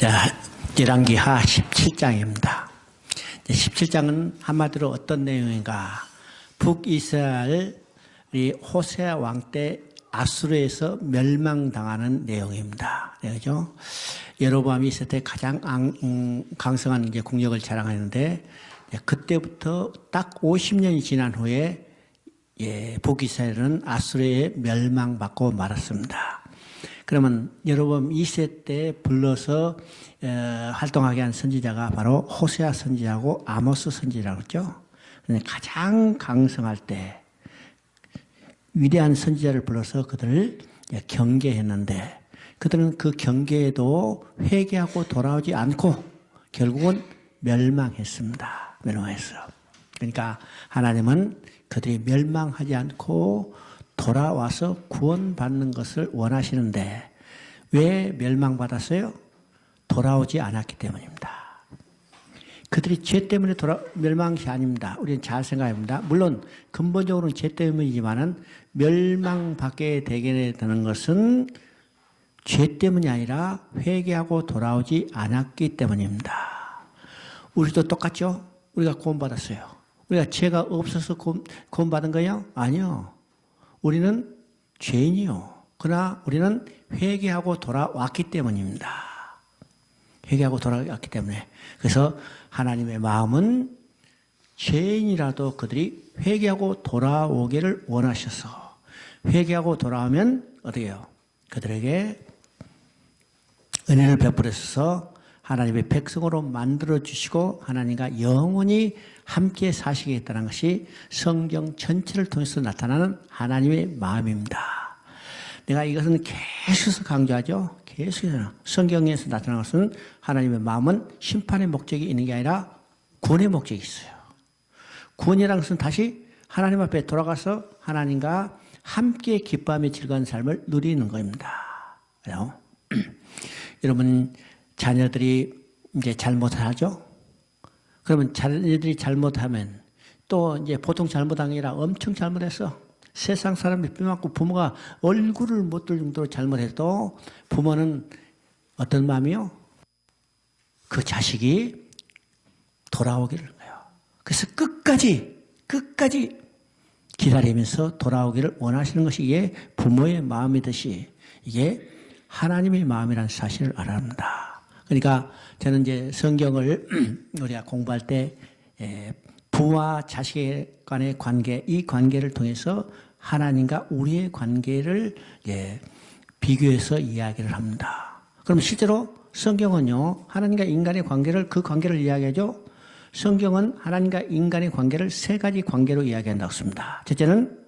자, 열왕기하 17장입니다. 17장은 한마디로 어떤 내용인가? 북이스라엘이 호세아 왕 때 아수르에서 멸망당하는 내용입니다. 그죠? 여로보암이 있을 때 가장 강성한 이제 국력을 자랑하는데, 그때부터 딱 50년이 지난 후에 북이스라엘은 아수르에 멸망받고 말았습니다. 그러면 여로보암 2세 때 불러서 활동하게 한 선지자가 바로 호세아 선지자하고 아모스 선지자라고 했죠. 가장 강성할 때 위대한 선지자를 불러서 그들을 경계했는데, 그들은 그 경계에도 회개하고 돌아오지 않고 결국은 멸망했습니다. 멸망했어요. 그러니까 하나님은 그들이 멸망하지 않고 돌아와서 구원받는 것을 원하시는데, 왜 멸망받았어요? 돌아오지 않았기 때문입니다. 그들이 죄 때문에 멸망이 아닙니다. 우리는 잘 생각해야 합니다. 물론 근본적으로는 죄 때문이지만은 멸망받게 되게 되는 것은 죄 때문이 아니라 회개하고 돌아오지 않았기 때문입니다. 우리도 똑같죠? 우리가 구원받았어요. 우리가 죄가 없어서 구원받은 거예요? 아니요. 우리는 죄인이요. 그러나 우리는 회개하고 돌아왔기 때문입니다. 회개하고 돌아왔기 때문에. 그래서 하나님의 마음은 죄인이라도 그들이 회개하고 돌아오기를 원하셔서, 회개하고 돌아오면 어떻게 해요? 그들에게 은혜를 베풀어서 하나님의 백성으로 만들어주시고 하나님과 영원히 함께 사시겠다는 것이 성경 전체를 통해서 나타나는 하나님의 마음입니다. 내가 이것은 계속해서 강조하죠. 계속해서 성경에서 나타나는 것은 하나님의 마음은 심판의 목적이 있는 게 아니라 구원의 목적이 있어요. 구원이라는 것은 다시 하나님 앞에 돌아가서 하나님과 함께 기뻐하며 즐거운 삶을 누리는 겁니다. 여러분, 자녀들이 이제 잘못하죠? 그러면 자녀들이 잘못하면 또 이제 보통 잘못한 게 아니라 엄청 잘못했어. 세상 사람이 뼈맞고 부모가 얼굴을 못 들 정도로 잘못해도 부모는 어떤 마음이요? 그 자식이 돌아오기를 해요. 그래서 끝까지 기다리면서 돌아오기를 원하시는 것이 이게 부모의 마음이듯이 이게 하나님의 마음이라는 사실을 알아야 합니다. 그러니까 저는 이제 성경을 우리가 공부할 때 부와 자식 간의 관계, 이 관계를 통해서 하나님과 우리의 관계를 비교해서 이야기를 합니다. 그럼 실제로 성경은요, 하나님과 인간의 관계를, 그 관계를 이야기하죠. 성경은 하나님과 인간의 관계를 세 가지 관계로 이야기한다고 했습니다. 첫째는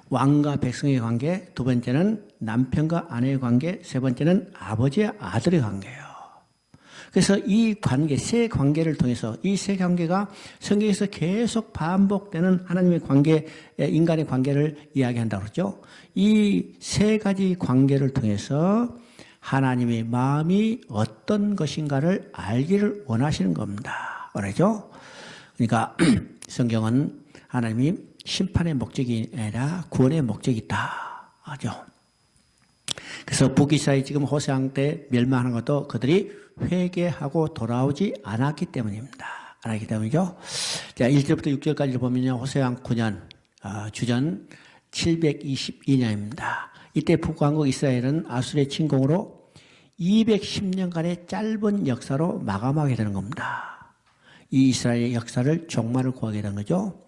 왕과 백성의 관계, 두 번째는 남편과 아내의 관계, 세 번째는 아버지와 아들의 관계예요. 그래서 이 관계, 세 관계를 통해서 이 세 관계가 성경에서 계속 반복되는 하나님의 관계, 인간의 관계를 이야기한다고 그러죠. 이 세 가지 관계를 통해서 하나님의 마음이 어떤 것인가를 알기를 원하시는 겁니다. 그렇죠? 그러니까 성경은 하나님이 심판의 목적이 아니라 구원의 목적이 있다 하죠. 그래서 북이스라엘이 지금 호세아 왕 때 멸망하는 것도 그들이 회개하고 돌아오지 않았기 때문입니다. 알았기 때문이죠. 자, 1절부터 6절까지 보면요, 호세아 왕 9년, 주전 722년입니다. 이때 북왕국 이스라엘은 아수르의 침공으로 210년간의 짧은 역사로 마감하게 되는 겁니다. 이 이스라엘의 역사를 종말을 구하게 된 거죠.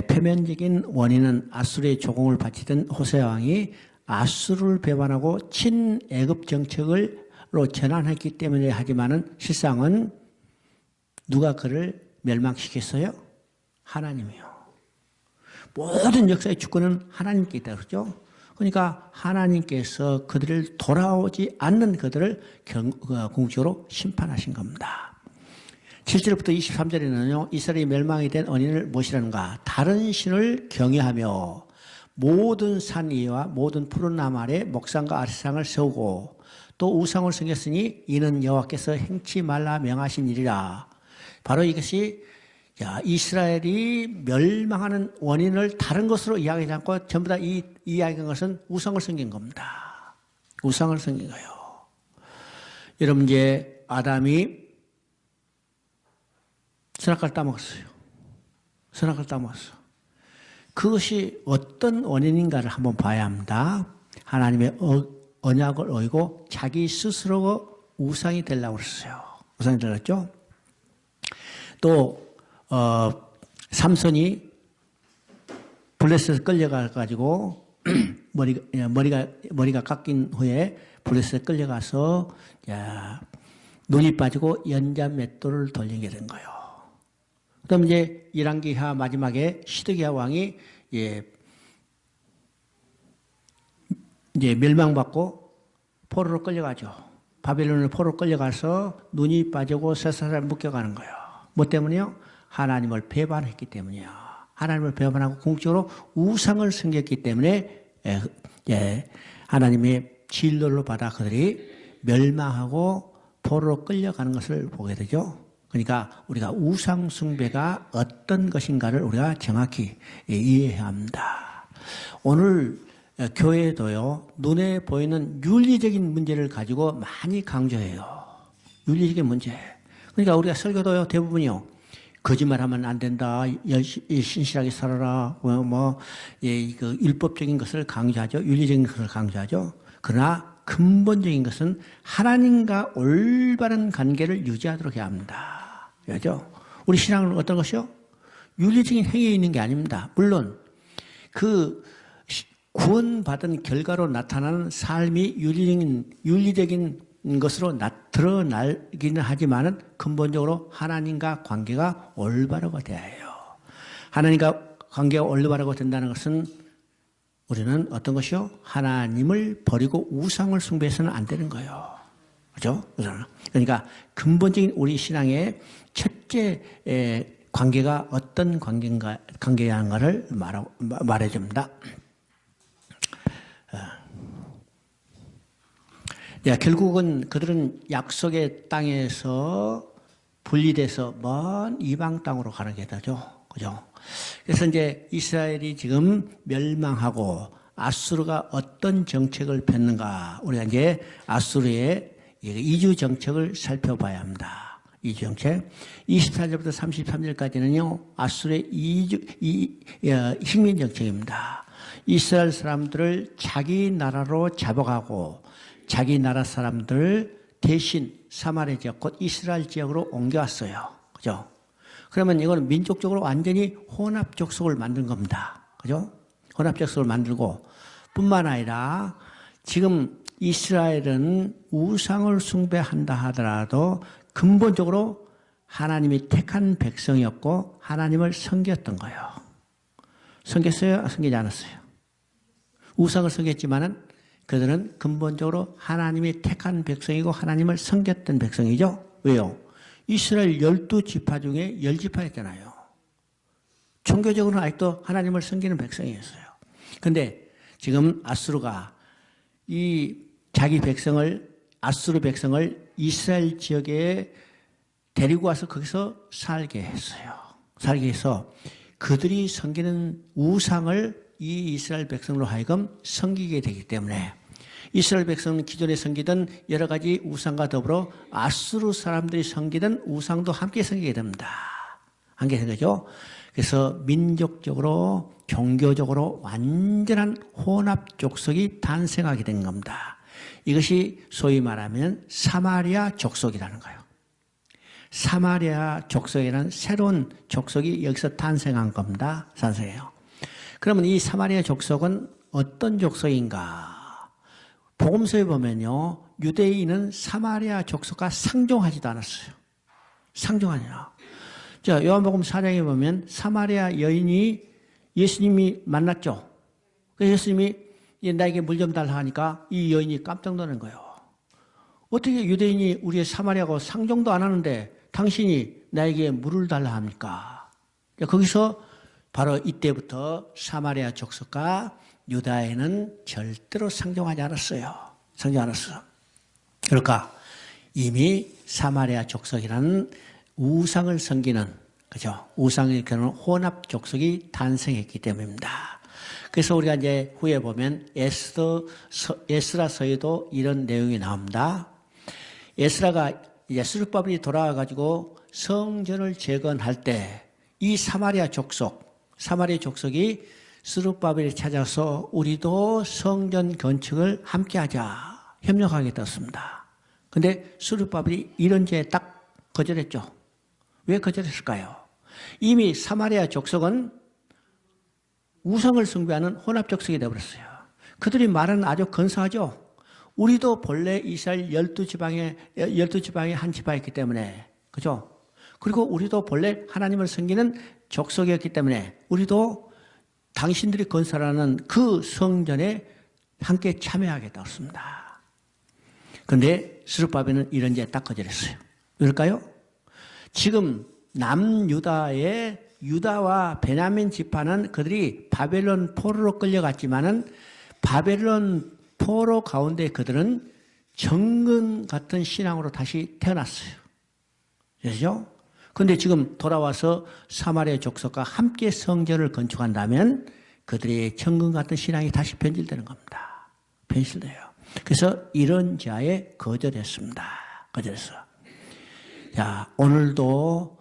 표면적인 원인은 아수르의 조공을 바치던 호세아 왕이 아수르를 배반하고 친애굽 정책으로 전환했기 때문에, 하지만은 실상은 누가 그를 멸망시켰어요? 하나님이요. 모든 역사의 주권은 하나님께 있다 그러죠. 그러니까 하나님께서 그들을 돌아오지 않는 그들을 궁극적으로 심판하신 겁니다. 7절부터 23절에는요, 이스라엘이 멸망이 된 원인을 무엇이라는가? 다른 신을 경외하며 모든 산 위와 모든 푸른 나무 아래 목상과 아리상을 세우고 또 우상을 섬겼으니 이는 여호와께서 행치 말라 명하신 일이라. 바로 이것이 이스라엘이 멸망하는 원인을 다른 것으로 이야기하지 않고 전부 다 이 이야기한 것은 우상을 섬긴 겁니다. 우상을 섬긴 거예요. 여러분 이제 아담이 선악과를 따먹었어요. 선악과를 따먹었어. 그것이 어떤 원인인가를 한번 봐야 합니다. 하나님의 언약을 어기고 자기 스스로 우상이 되려고 그랬어요. 우상이 되었죠. 또 삼손이 블레셋에 끌려가가지고 머리가 깎인 후에 블레셋에 끌려가서 눈이 빠지고 연자맷돌을 돌리게 된 거예요. 그럼 이제 열왕기하 마지막에 시드기야 왕이 이제 멸망받고 포로로 끌려가죠. 바벨론으로 포로로 끌려가서 눈이 빠지고 쇠사슬에 묶여가는 거예요. 뭐 때문에요? 하나님을 배반했기 때문이에요. 하나님을 배반하고 궁극적으로 우상을 섬겼기 때문에 하나님의 진노를 받아 그들이 멸망하고 포로로 끌려가는 것을 보게 되죠. 그러니까 우리가 우상 숭배가 어떤 것인가를 우리가 정확히 이해해야 합니다. 오늘 교회도요, 눈에 보이는 윤리적인 문제를 가지고 많이 강조해요. 윤리적인 문제. 그러니까 우리가 설교도요, 대부분이요, 거짓말하면 안 된다, 신실하게 살아라, 그 율법적인 것을 강조하죠. 윤리적인 것을 강조하죠. 그러나 근본적인 것은 하나님과 올바른 관계를 유지하도록 해야 합니다. 그렇죠? 우리 신앙은 어떤 것이요? 윤리적인 행위에 있는 게 아닙니다. 물론 그 구원받은 결과로 나타나는 삶이 윤리적인 것으로 드러나기는 하지만은 근본적으로 하나님과 관계가 올바르고 돼야 해요. 하나님과 관계가 올바르고 된다는 것은 우리는 어떤 것이요? 하나님을 버리고 우상을 숭배해서는 안 되는 거예요. 그죠? 그러니까 근본적인 우리 신앙의 첫째 관계가 어떤 관계인가를 말해줍니다. 결국은 그들은 약속의 땅에서 분리돼서 먼 이방 땅으로 가는 게 되죠. 그죠? 그래서 이제 이스라엘이 지금 멸망하고 아수르가 어떤 정책을 폈는가. 우리가 이제 아수르의 이주 정책을 살펴봐야 합니다. 이주 정책. 24절부터 33절까지는요, 아수르의 식민 정책입니다. 이스라엘 사람들을 자기 나라로 잡아가고 자기 나라 사람들 대신 사마리아 지역, 곧 이스라엘 지역으로 옮겨왔어요. 그죠? 그러면 이거는 민족적으로 완전히 혼합족속을 만든 겁니다. 그죠? 혼합족속을 만들고 뿐만 아니라 지금 이스라엘은 우상을 숭배한다 하더라도 근본적으로 하나님이 택한 백성이었고 하나님을 섬겼던 거예요. 섬겼어요? 섬기지 않았어요? 우상을 섬겼지만은 그들은 근본적으로 하나님이 택한 백성이고 하나님을 섬겼던 백성이죠. 왜요? 이스라엘 12지파 중에 10지파였잖아요. 종교적으로는 아직도 하나님을 섬기는 백성이었어요. 그런데 지금 아수르가 자기 백성을, 아수르 백성을 이스라엘 지역에 데리고 와서 거기서 살게 했어요. 살게 해서 그들이 섬기는 우상을 이 이스라엘 백성으로 하여금 섬기게 되기 때문에 이스라엘 백성은 기존에 섬기던 여러 가지 우상과 더불어 아수르 사람들이 섬기던 우상도 함께 섬기게 됩니다. 함께 섬기죠. 그래서 민족적으로 종교적으로 완전한 혼합 족속이 탄생하게 된 겁니다. 이것이 소위 말하면 사마리아 족속이라는 거예요. 사마리아 족속이라는 새로운 족속이 여기서 탄생한 겁니다. 탄생해요. 그러면 이 사마리아 족속은 어떤 족속인가? 복음서에 보면요, 유대인은 사마리아 족속과 상종하지도 않았어요. 상종하냐? 자, 요한복음 4장에 보면 사마리아 여인이 예수님이 만났죠. 그래서 예수님이 나에게 물 좀 달라 하니까 이 여인이 깜짝 놀란 거예요. 어떻게 유대인이 우리의 사마리아하고 상종도 안 하는데 당신이 나에게 물을 달라 합니까? 거기서 바로 이때부터 사마리아 족속과 유다인은 절대로 상종하지 않았어요. 상종 않았어요. 그러니까 이미 사마리아 족속이라는 우상을 섬기는, 그죠? 우상을 겨누는 혼합 족속이 탄생했기 때문입니다. 그래서 우리가 이제 후에 보면 에스라서에도 이런 내용이 나옵니다. 에스라가 이제 스룹바벨이 돌아와가지고 성전을 재건할 때 이 사마리아 족속이 스룹바벨이 찾아서 우리도 성전 건축을 함께하자 협력하게 되었습니다. 근데 스룹바벨이 이런 죄에 딱 거절했죠. 왜 거절했을까요? 이미 사마리아 족속은 우상을 숭배하는 혼합 족속이 되어버렸어요. 그들이 말은 아주 근사하죠. 우리도 본래 이스라엘 12지방의 한 지파였기 때문에, 그죠? 그리고 우리도 본래 하나님을 섬기는 족속이었기 때문에 우리도 당신들이 건설하는 그 성전에 함께 참여하게 되었습니다. 그런데 스룹바벨은 이런 죄에 딱 거절했어요. 왜일까요? 지금 남유다의 유다와 베냐민 지파는 그들이 바벨론 포로로 끌려갔지만은 바벨론 포로 가운데 그들은 정금 같은 신앙으로 다시 태어났어요. 그렇죠? 그런데 지금 돌아와서 사마리아 족속과 함께 성전을 건축한다면 그들의 정금 같은 신앙이 다시 변질되는 겁니다. 변질돼요. 그래서 이런 자에 거절했습니다. 거절했어. 자, 오늘도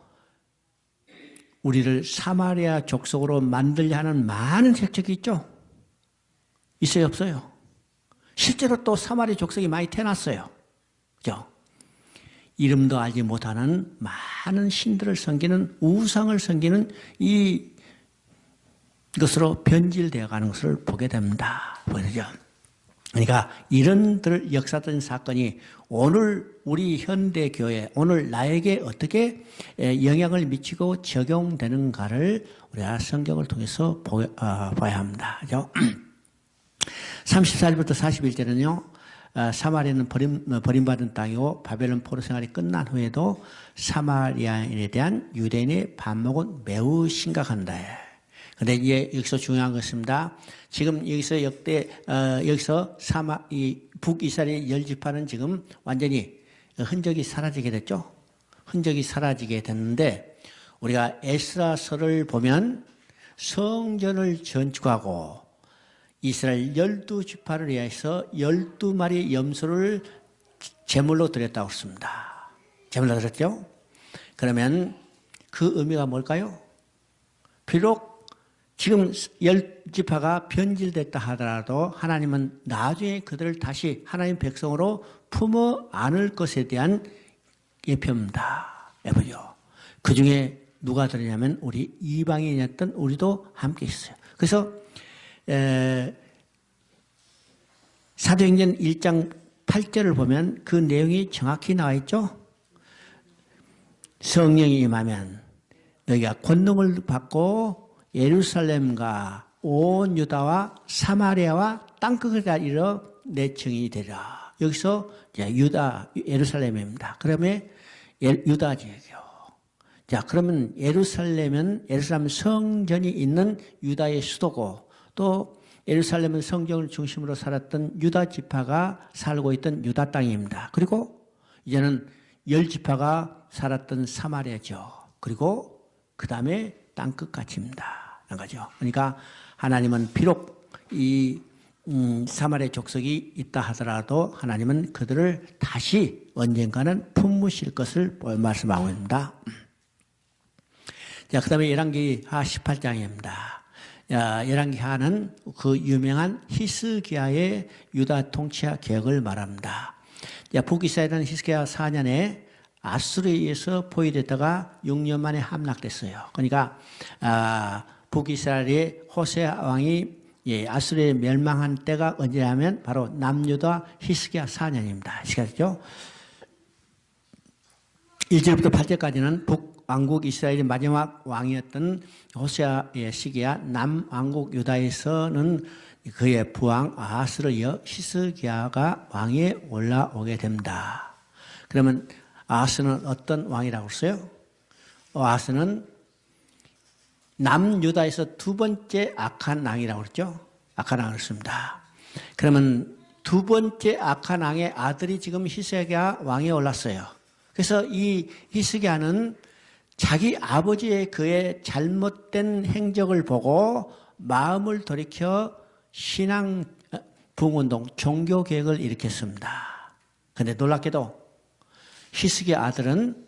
우리를 사마리아 족속으로 만들려 하는 많은 색적이 있죠? 있어요, 없어요? 실제로 또 사마리아 족속이 많이 태어났어요. 그죠? 이름도 알지 못하는 많은 신들을 섬기는, 우상을 섬기는 이것으로 변질되어 가는 것을 보게 됩니다. 보이죠? 그러니까 이런들 역사적인 사건이 오늘 우리 현대 교회, 오늘 나에게 어떻게 영향을 미치고 적용되는가를 우리가 성경을 통해서 봐야 합니다. 그죠? 34절부터 41절은요. 사마리아는 버림받은 땅이고 바벨론 포로 생활이 끝난 후에도 사마리아인에 대한 유대인의 반목은 매우 심각한다. 근데 이제 여기서 중요한 것입니다. 지금 여기서 여기서 북이스라엘 10지파는 지금 완전히 흔적이 사라지게 됐죠. 흔적이 사라지게 됐는데 우리가 에스라서를 보면 성전을 건축하고 이스라엘 12지파를 위해서 12마리 염소를 제물로 드렸다고 했습니다. 제물로 드렸죠? 그러면 그 의미가 뭘까요? 비록 지금 10지파가 변질됐다 하더라도 하나님은 나중에 그들을 다시 하나님 백성으로 품어 안을 것에 대한 예표입니다. 예표죠. 그 중에 누가 들으냐면 우리 이방인이었던 우리도 함께 있어요. 그래서 사도행전 1장 8절을 보면 그 내용이 정확히 나와 있죠. 성령이 임하면 너희가 권능을 받고 예루살렘과 온 유다와 사마리아와 땅끝까지 이르러 내 증인이 되리라. 여기서 유다, 예루살렘입니다. 그러면 유다 지역이요. 자, 그러면 예루살렘은 예루살렘 성전이 있는 유다의 수도고 또 예루살렘은 성경을 중심으로 살았던 유다 지파가 살고 있던 유다 땅입니다. 그리고 이제는 10지파가 살았던 사마리아죠. 그리고 그 다음에 땅끝까지입니다. 거죠. 그러니까 하나님은 비록 이 사마리아 족속이 있다 하더라도 하나님은 그들을 다시 언젠가는 품으실 것을 말씀하고 있습니다. 자, 그 다음에 열왕기하 18장입니다. 열왕기하는 그 유명한 히스기야의 유다 통치와 개혁을 말합니다. 북이스라엘은 히스기야 4년에 아수르에 의해서 포위됐다가 6년 만에 함락됐어요. 그러니까 북이스라엘의 호세아 왕이 아수르에 멸망한 때가 언제냐면 바로 남유다 히스기야 4년입니다. 시간이죠. 1절부터 8절까지는 북왕국 이스라엘의 마지막 왕이었던 호세아의 시기야 남왕국 유다에서는 그의 부왕 아하스를 이어 히스기야가 왕에 올라오게 됩니다. 그러면 아하스는 어떤 왕이라고 했어요? 아하스는 남유다에서 두 번째 악한 왕이라고 그랬죠? 악한 왕을 했습니다. 그러면 두 번째 악한 왕의 아들이 지금 히스기야 왕에 올랐어요. 그래서 이 히스기야는 자기 아버지의 그의 잘못된 행적을 보고 마음을 돌이켜 신앙 부흥운동, 종교개혁을 일으켰습니다. 그런데 놀랍게도 히스기야 아들은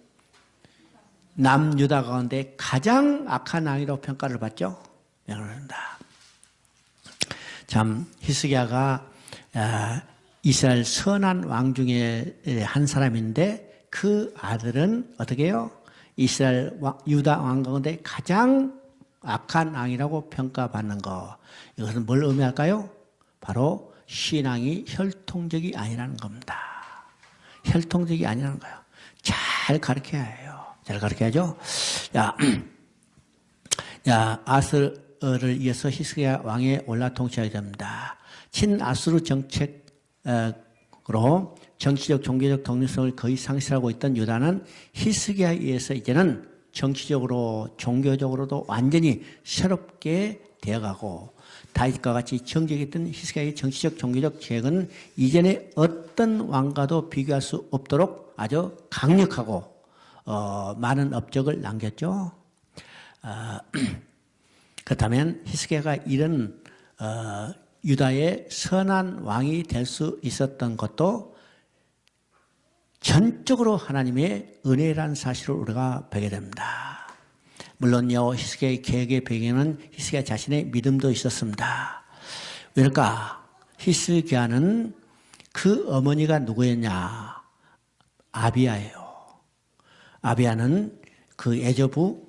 남유다 가운데 가장 악한 왕이라고 평가를 받죠. 그런다. 참 히스기야가 이스라엘 선한 왕 중에 한 사람인데 그 아들은 어떻게 해요? 이스라엘 유다 왕 가운데 가장 악한 왕이라고 평가받는 거. 이것은 뭘 의미할까요? 바로 신앙이 혈통적이 아니라는 겁니다. 혈통적이 아니라는 거예요. 잘 가르쳐야 해요. 잘 가르쳐야죠. 아스를 이어서 히스기야 왕에 올라 통치하게 됩니다. 친아수르 정책으로 정치적, 종교적 독립성을 거의 상실하고 있던 유다는 히스기야에 의해서 이제는 정치적으로, 종교적으로도 완전히 새롭게 되어가고 다윗과 같이 정적했던 히스기야의 정치적, 종교적 계획은 이전에 어떤 왕과도 비교할 수 없도록 아주 강력하고 많은 업적을 남겼죠. 그렇다면 히스기야가 이런 유다의 선한 왕이 될 수 있었던 것도 전적으로 하나님의 은혜라는 사실을 우리가 보게 됩니다. 물론요, 히스기야의 계획의 배경에는 히스기야 자신의 믿음도 있었습니다. 왜일까? 히스기야는 그 어머니가 누구였냐? 아비야예요. 아비야는 그 애저부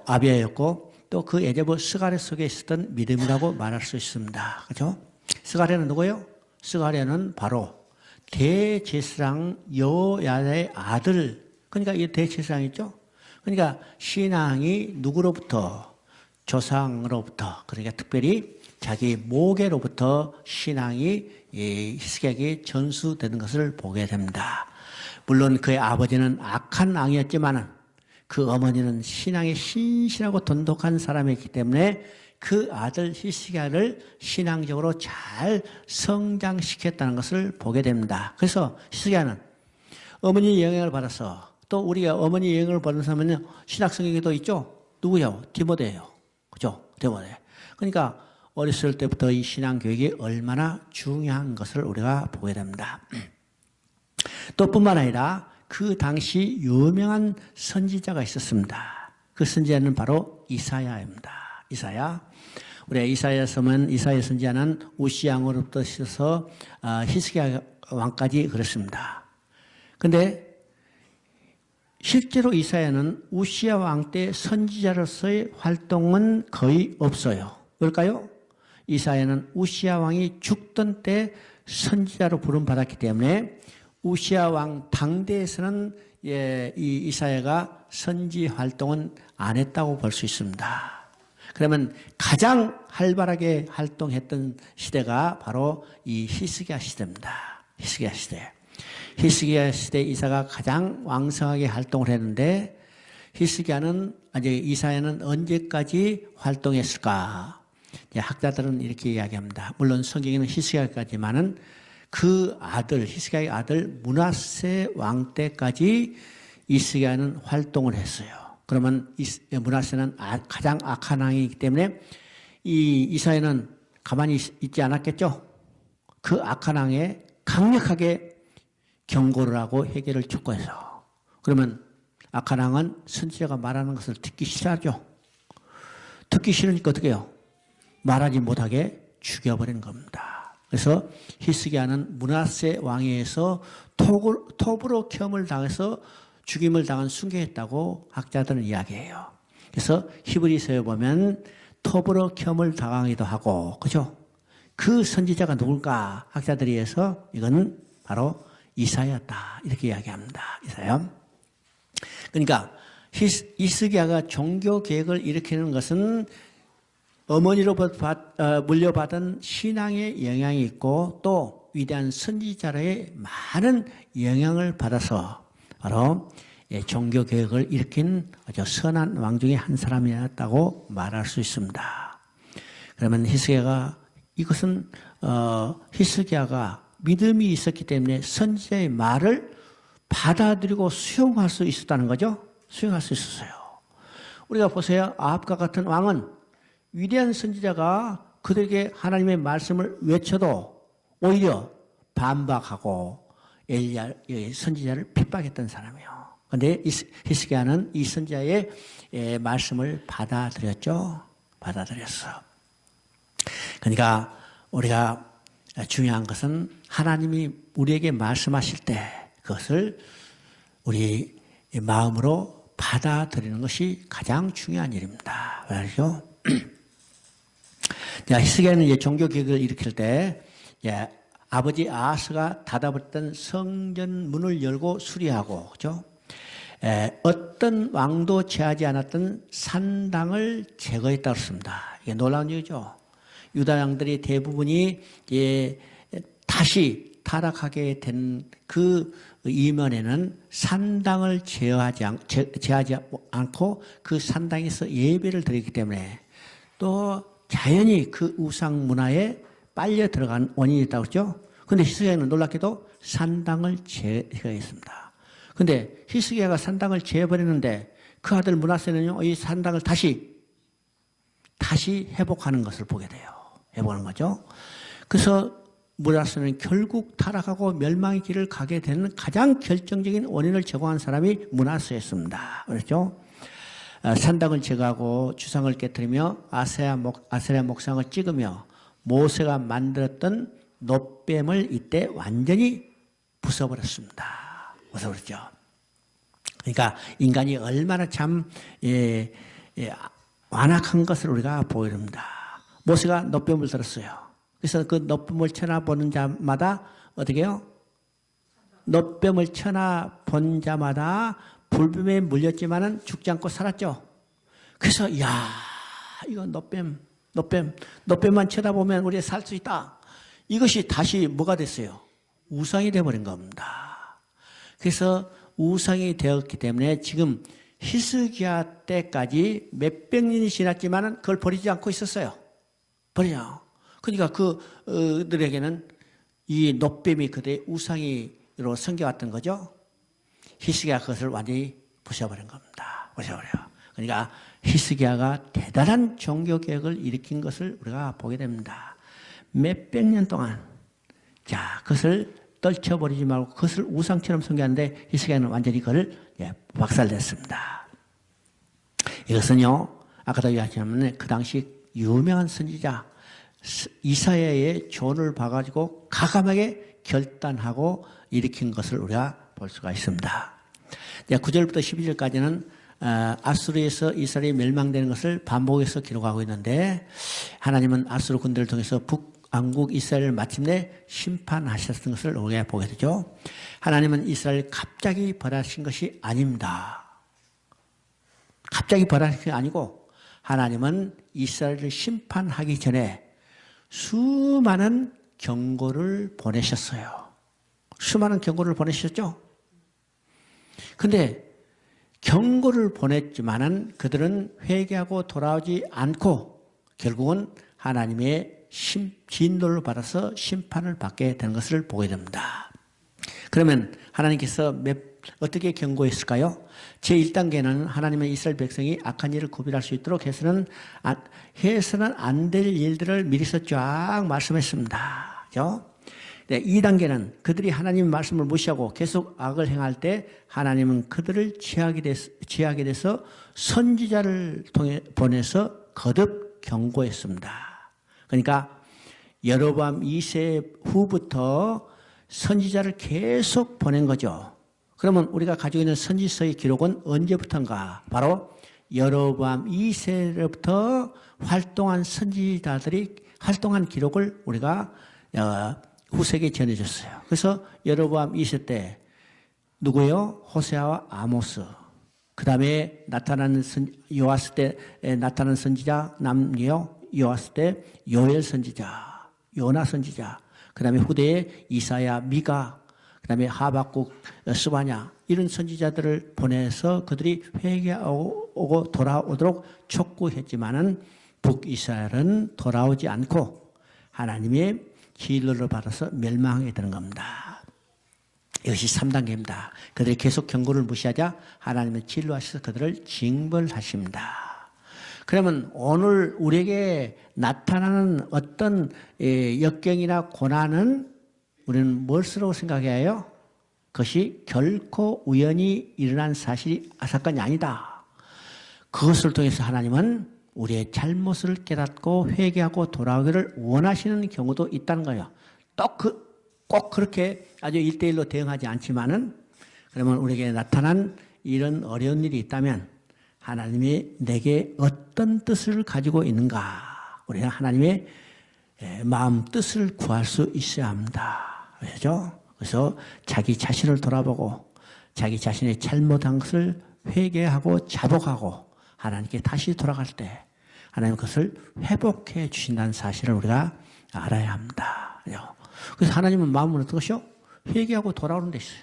아비야였고 또 그 애저부 스가랴 속에 있었던 믿음이라고 말할 수 있습니다. 그렇죠? 스가랴는 누구예요? 스가랴는 바로 대제사장 여호야다의 아들. 그러니까 이 대제사장이죠. 그러니까 신앙이 누구로부터? 조상으로부터. 그러니까 특별히 자기 모계로부터 신앙이 히스기야에게 전수되는 것을 보게 됩니다. 물론 그의 아버지는 악한 왕이었지만은 그 어머니는 신앙에 신실하고 돈독한 사람이었기 때문에 그 아들 히스기야를 신앙적으로 잘 성장시켰다는 것을 보게 됩니다. 그래서 히스기야는 어머니의 영향을 받아서 또 우리가 어머니의 영향을 받는 사람은 신학 성경에도 있죠. 누구요? 디모데예요. 그죠? 디모데. 그러니까 어렸을 때부터 이 신앙 교육이 얼마나 중요한 것을 우리가 보게 됩니다. 또 뿐만 아니라 그 당시 유명한 선지자가 있었습니다. 그 선지자는 바로 이사야입니다. 이사야. 우리가 이사야서 보면 이사야 선지자는 우시야 왕으로부터 시작해서 히스기야 왕까지 그랬습니다. 그런데 실제로 이사야는 우시야 왕 때 선지자로서의 활동은 거의 없어요. 왜일까요? 이사야는 우시야 왕이 죽던 때 선지자로 부름받았기 때문에 우시야 왕 당대에서는 이 이사야가 선지 활동은 안 했다고 볼 수 있습니다. 그러면 가장 활발하게 활동했던 시대가 바로 이 히스기야 시대입니다. 히스기야 시대. 히스기야 시대 이사가 가장 왕성하게 활동을 했는데 이사야는 언제까지 활동했을까? 학자들은 이렇게 이야기합니다. 물론 성경에는 히스기야까지만은 그 아들, 히스기야의 아들 므낫세 왕 때까지 히스기야는 활동을 했어요. 그러면 므낫세는 가장 악한 왕이기 때문에 이 이사야는 가만히 있지 않았겠죠? 그 악한 왕에 강력하게 경고를 하고 해결을 촉구해서. 그러면 악한 왕은 선지자가 말하는 것을 듣기 싫어하죠. 듣기 싫으니까 어떻게 해요? 말하지 못하게 죽여버리는 겁니다. 그래서 히스기야는 므낫세 왕에 의해서 톱으로 겸을 당해서 죽임을 당한 순교했다고 학자들은 이야기해요. 그래서 히브리서에 보면 톱으로 겸을 당하기도 하고, 그죠? 그 선지자가 누굴까? 학자들이 해서 이거는 바로 이사야였다. 이렇게 이야기합니다. 이사야. 그러니까 히스기야가 종교 개혁을 일으키는 것은 어머니로부터 물려받은 신앙의 영향이 있고 또 위대한 선지자로의 많은 영향을 받아서 바로 종교 개혁을 일으킨 아주 선한 왕 중에 한 사람이었다고 말할 수 있습니다. 그러면 히스기야가 믿음이 있었기 때문에 선지자의 말을 받아들이고 수용할 수 있었다는 거죠. 수용할 수 있었어요. 우리가 보세요. 아합과 같은 왕은 위대한 선지자가 그들에게 하나님의 말씀을 외쳐도 오히려 반박하고 엘리야 선지자를 핍박했던 사람이에요. 그런데 히스기야는 이 선지자의 말씀을 받아들였죠. 받아들였어. 그러니까 우리가 중요한 것은 하나님이 우리에게 말씀하실 때 그것을 우리 마음으로 받아들이는 것이 가장 중요한 일입니다. 그렇죠? 히스기야는 이제 종교개혁을 일으킬 때 아버지 아하스가 닫아버렸던 성전 문을 열고 수리하고, 그죠? 어떤 왕도 제하지 않았던 산당을 제거했다고 했습니다. 이게 놀라운 일이죠. 유다 양들이 대부분이 다시 타락하게 된 그 이면에는 산당을 제하지 않고 그 산당에서 예배를 드리기 때문에 또 자연히 그 우상 문화에 빨려 들어간 원인이 있다고 했죠. 그런데 히스기야는 놀랍게도 산당을 제거했습니다. 그런데 히스기야가 산당을 제거해버렸는데 그 아들 므낫세는요, 이 산당을 다시 회복하는 것을 보게 돼요. 회복하는 거죠. 그래서 므낫세는 결국 타락하고 멸망의 길을 가게 되는 가장 결정적인 원인을 제공한 사람이 므낫세였습니다. 그렇죠? 산당을 제거하고 주상을 깨뜨리며 아세라 목상을 찍으며 모세가 만들었던 놋뱀을 이때 완전히 부숴버렸습니다. 부숴버렸죠. 그러니까 인간이 얼마나 참 완악한 것을 우리가 보여줍니다. 모세가 놋뱀을 들었어요. 그래서 그 놋뱀을 쳐다보는 자마다 어떻게 해요? 놋뱀을 쳐다본 자마다 불뱀에 물렸지만은 죽지 않고 살았죠. 그래서 이거 놋뱀만 쳐다보면 우리가 살 수 있다. 이것이 다시 뭐가 됐어요? 우상이 되어버린 겁니다. 그래서 우상이 되었기 때문에 지금 히스기야 때까지 몇백 년이 지났지만은 그걸 버리지 않고 있었어요. 버리죠. 그러니까 그들에게는 이 놋뱀이 그들의 우상으로 섬겨왔던 거죠. 히스기야 그것을 완전히 부숴버린 겁니다. 부숴버려요. 그러니까 히스기야가 대단한 종교개혁을 일으킨 것을 우리가 보게 됩니다. 몇백 년 동안 그것을 떨쳐버리지 말고 그것을 우상처럼 섬겼는데 히스기야는 완전히 그걸 박살냈습니다. 이것은요, 아까도 이야기했지만 그 당시 유명한 선지자 이사야의 조언을 봐가지고 가감하게 결단하고 일으킨 것을 우리가 볼 수가 있습니다. 9절부터 12절까지는 아수르에서 이스라엘이 멸망되는 것을 반복해서 기록하고 있는데 하나님은 아수르 군대를 통해서 북왕국 이스라엘을 마침내 심판하셨던 것을 우리가 보게 되죠. 하나님은 이스라엘을 갑자기 벌하신 것이 아닙니다. 갑자기 벌하신 것이 아니고 하나님은 이스라엘을 심판하기 전에 수많은 경고를 보내셨어요. 수많은 경고를 보내셨죠? 근데 경고를 보냈지만은 그들은 회개하고 돌아오지 않고 결국은 하나님의 진노를 받아서 심판을 받게 되는 것을 보게 됩니다. 그러면 하나님께서 어떻게 경고했을까요? 제1단계는 하나님은 이스라엘 백성이 악한 일을 구별할 수 있도록 해서는 안 될 일들을 미리서 쫙 말씀했습니다. 그죠? 2단계는 그들이 하나님의 말씀을 무시하고 계속 악을 행할 때 하나님은 그들을 취하게 돼서 선지자를 보내서 거듭 경고했습니다. 그러니까 여로보암 2세 후부터 선지자를 계속 보낸 거죠. 그러면 우리가 가지고 있는 선지서의 기록은 언제부터인가? 바로 여로보암 2세로부터 활동한 선지자들이 활동한 기록을 우리가 후세에게 전해줬어요. 그래서 여로보암 2세 때 누구요? 호세아와 아모스. 그 다음에 요아스 때 나타난 선지자 남녀 요아스 때 요엘 선지자, 요나 선지자. 그 다음에 후대에 이사야, 미가, 그 다음에 하박국, 스바냐 이런 선지자들을 보내서 그들이 회개하고 돌아오도록 촉구했지만은 북이스라엘은 돌아오지 않고 하나님의 진노를 받아서 멸망하게 되는 겁니다. 이것이 3단계입니다. 그들이 계속 경고를 무시하자 하나님의 진노하셔서 그들을 징벌하십니다. 그러면 오늘 우리에게 나타나는 어떤 역경이나 고난은 우리는 무엇으로 생각해야 해요? 그것이 결코 우연히 일어난 사건이 아니다. 그것을 통해서 하나님은 우리의 잘못을 깨닫고 회개하고 돌아오기를 원하시는 경우도 있다는 거예요. 꼭 그렇게 아주 1대1로 대응하지 않지만은, 그러면 우리에게 나타난 이런 어려운 일이 있다면 하나님이 내게 어떤 뜻을 가지고 있는가? 우리는 하나님의 마음 뜻을 구할 수 있어야 합니다. 그렇죠? 그래서 자기 자신을 돌아보고 자기 자신의 잘못한 것을 회개하고 자복하고 하나님께 다시 돌아갈 때 하나님 그것을 회복해 주신다는 사실을 우리가 알아야 합니다. 그래서 하나님은 마음은 어떤 것이요? 회개하고 돌아오는 데 있어요.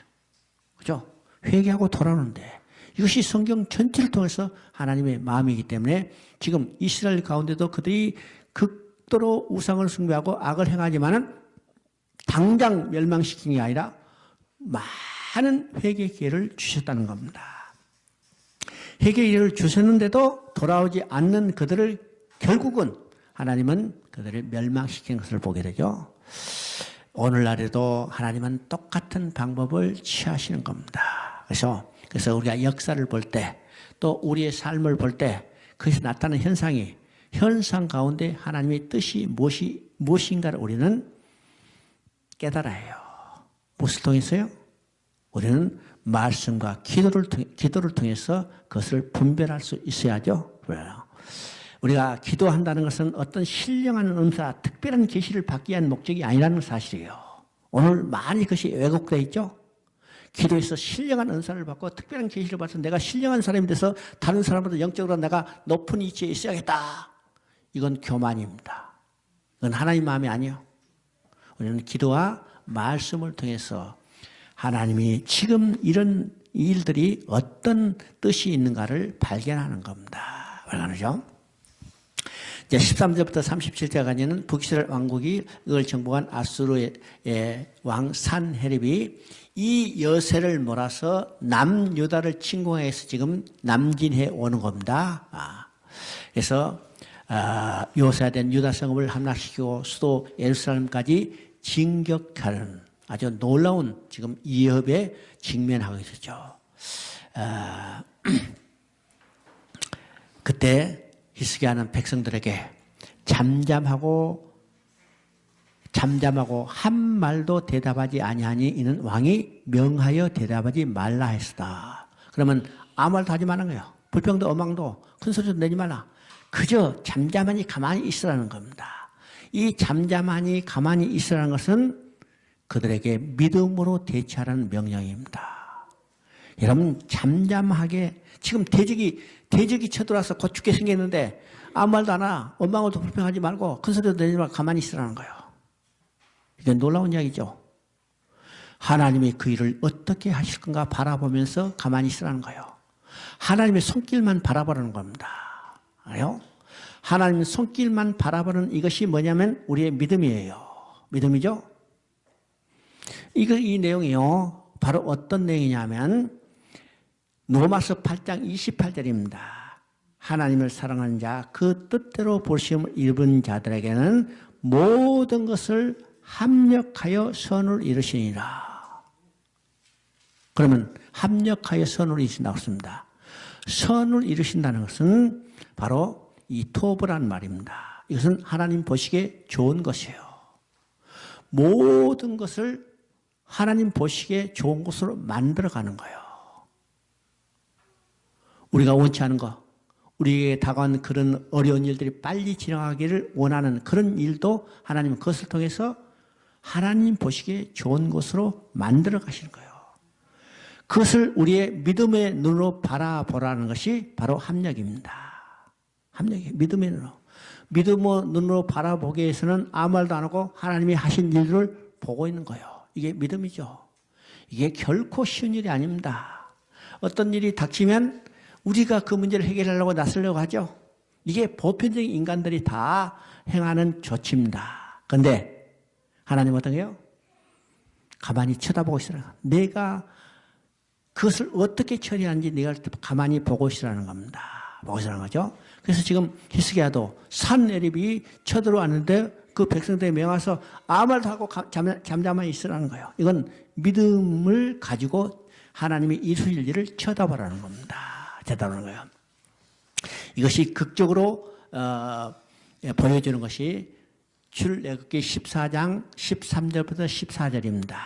그죠? 회개하고 돌아오는 데. 이것이 성경 전체를 통해서 하나님의 마음이기 때문에 지금 이스라엘 가운데도 그들이 극도로 우상을 숭배하고 악을 행하지만은 당장 멸망시킨 게 아니라 많은 회개 기회를 주셨다는 겁니다. 회개 기회를 주셨는데도 돌아오지 않는 그들을 결국은 하나님은 그들을 멸망시킨 것을 보게 되죠. 오늘날에도 하나님은 똑같은 방법을 취하시는 겁니다. 그래서 우리가 역사를 볼 때, 또 우리의 삶을 볼 때 거기서 나타나는 현상 가운데 하나님의 뜻이 무엇인가를 우리는 깨달아야 해요. 무엇을 통해서요? 우리는 말씀과 기도를 통해서 그것을 분별할 수 있어야죠. 우리가 기도한다는 것은 어떤 신령한 은사, 특별한 계시를 받기 위한 목적이 아니라는 사실이에요. 오늘 많이 그것이 왜곡되어 있죠. 기도에서 신령한 은사를 받고 특별한 계시를 받아서 내가 신령한 사람이 돼서 다른 사람보다 영적으로 내가 높은 위치에 있어야겠다. 이건 교만입니다. 이건 하나님 마음이 아니에요. 우리는 기도와 말씀을 통해서 하나님이 지금 이런 일들이 어떤 뜻이 있는가를 발견하는 겁니다. 그러죠? 이제 13절부터 37절까지는 북이스라엘 왕국이 이걸 정복한 아수르의 왕 산헤립이 이 여세를 몰아서 남유다를 침공해서 지금 남진해 오는 겁니다. 그래서 요새된 유다 성읍을 함락시키고 수도 예루살렘까지 진격하는 아주 놀라운 지금 위협에 직면하고 있었죠. 그때 히스기야는 백성들에게 잠잠하고 한 말도 대답하지 아니하니 이는 왕이 명하여 대답하지 말라 했다. 그러면 아무 말도 하지 말라는 거예요. 불평도 어망도 큰 소리도 내지 말라. 그저 잠잠하니 가만히 있으라는 겁니다. 이 잠잠하니 가만히 있으라는 것은 그들에게 믿음으로 대처하라는 명령입니다. 여러분 잠잠하게 지금 대적이 쳐들어와서 곧 죽게 생겼는데 아무 말도 안 하나 원망을도 불평하지 말고 큰 소리도 내지 말고 가만히 있으라는 거예요. 이게 놀라운 이야기죠. 하나님이 그 일을 어떻게 하실 건가 바라보면서 가만히 있으라는 거예요. 하나님의 손길만 바라보라는 겁니다. 알아요? 하나님의 손길만 바라보는 이것이 뭐냐면 우리의 믿음이에요. 믿음이죠? 이 내용이요. 바로 어떤 내용이냐면 로마서 8장 28절입니다. 하나님을 사랑하는 자, 그 뜻대로 부르심을 입은 자들에게는 모든 것을 합력하여 선을 이루시니라. 그러면 합력하여 선을 이루신다고 했습니다. 선을 이루신다는 것은 바로 이 토브란 말입니다. 이것은 하나님 보시기에 좋은 것이에요. 모든 것을 하나님 보시기에 좋은 것으로 만들어가는 거예요. 우리가 원치 않은 것, 우리에게 다가온 그런 어려운 일들이 빨리 지나가기를 원하는 그런 일도 하나님은 그것을 통해서 하나님 보시기에 좋은 것으로 만들어 가시는 거예요. 그것을 우리의 믿음의 눈으로 바라보라는 것이 바로 합력입니다. 합력이에요. 믿음의 눈으로. 믿음의 눈으로 바라보기 위해서는 아무 말도 안 하고 하나님이 하신 일들을 보고 있는 거예요. 이게 믿음이죠. 이게 결코 쉬운 일이 아닙니다. 어떤 일이 닥치면 우리가 그 문제를 해결하려고 나서려고 하죠. 이게 보편적인 인간들이 다 행하는 조치입니다. 그런데 하나님은 어떤 거예요? 가만히 쳐다보고 있으라는 거예요. 내가 그것을 어떻게 처리하는지 내가 가만히 보고 있으라는 겁니다. 보고 있으라는 거죠. 그래서 지금 히스기야도 산헤립이 쳐들어왔는데 그 백성들에 명하서 아무 말도 하고 잠잠만 있으라는 거예요. 이건 믿음을 가지고 하나님이 이루실 일을 쳐다보라는 겁니다. 쳐다보는 거예요. 이것이 극적으로 보여주는 것이 출애굽기 14장 13절부터 14절입니다.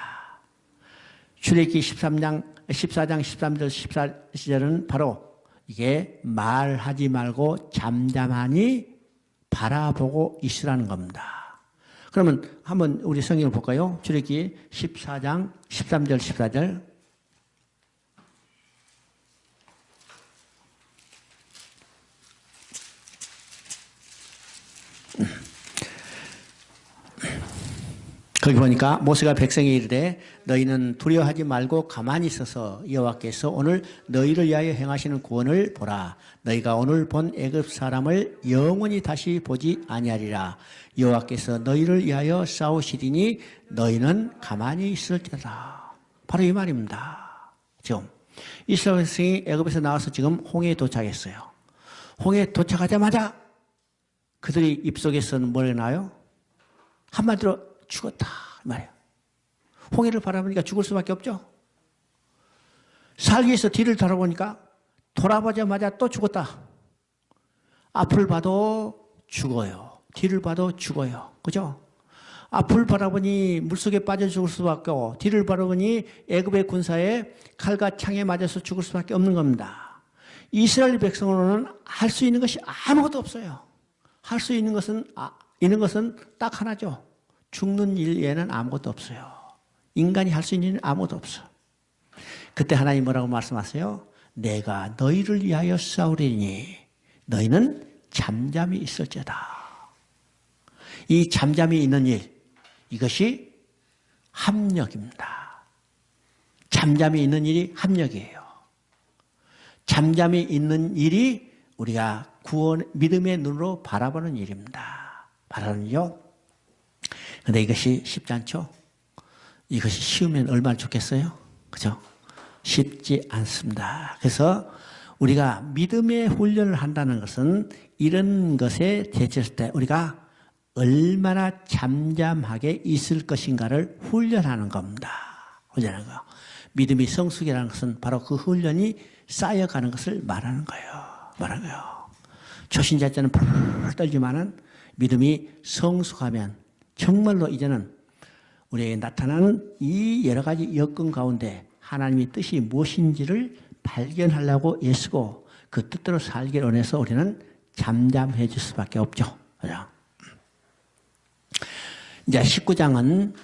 출애굽기 14장 13절 14절은 바로 이게 말하지 말고 잠잠하니 바라보고 있으라는 겁니다. 그러면 한번 우리 성경을 볼까요? 출애굽기 14장 13절 14절. 거기 보니까 모세가 백성에 이르되 너희는 두려워하지 말고 가만히 있어서 여호와께서 오늘 너희를 위하여 행하시는 구원을 보라. 너희가 오늘 본 애굽 사람을 영원히 다시 보지 아니하리라. 여호와께서 너희를 위하여 싸우시리니 너희는 가만히 있을지어다. 바로 이 말입니다. 지금 이스라엘 백성이 애굽에서 나와서 지금 홍해에 도착했어요. 홍해에 도착하자마자 그들이 입속에서는 뭘 나요? 한마디로 죽었다 말이에요. 홍해를 바라보니까 죽을 수밖에 없죠. 살기 위해서 뒤를 돌아보니까 돌아보자마자 또 죽었다. 앞을 봐도 죽어요. 뒤를 봐도 죽어요. 그죠? 앞을 바라보니 물속에 빠져 죽을 수밖에 없고 뒤를 바라보니 애굽의 군사에 칼과 창에 맞아서 죽을 수밖에 없는 겁니다. 이스라엘 백성으로는 할 수 있는 것이 아무것도 없어요. 할 수 있는 것은 딱 하나죠. 죽는 일 외에는 아무것도 없어요. 인간이 할 수 있는 일은 아무것도 없어. 그때 하나님 뭐라고 말씀하세요? 내가 너희를 위하여 싸우리니 너희는 잠잠히 있을지어다. 이 잠잠히 있는 일, 이것이 합력입니다. 잠잠히 있는 일이 합력이에요. 잠잠히 있는 일이 우리가 믿음의 눈으로 바라보는 일입니다. 바라보는 일이요. 근데 이것이 쉽지 않죠? 이것이 쉬우면 얼마나 좋겠어요? 그죠? 쉽지 않습니다. 그래서 우리가 믿음의 훈련을 한다는 것은 이런 것에 대처했을 때 우리가 얼마나 잠잠하게 있을 것인가를 훈련하는 겁니다. 훈련하는 거. 믿음이 성숙이라는 것은 바로 그 훈련이 쌓여가는 것을 말하는 거예요. 말하는 거예요. 초신자 때는 펄펄 떨지만은 믿음이 성숙하면 정말로 이제는 우리에게 나타나는 이 여러 가지 여건 가운데 하나님의 뜻이 무엇인지를 발견하려고 애쓰고 그 뜻대로 살기를 원해서 우리는 잠잠해질 수밖에 없죠. 그죠? 이제 19장은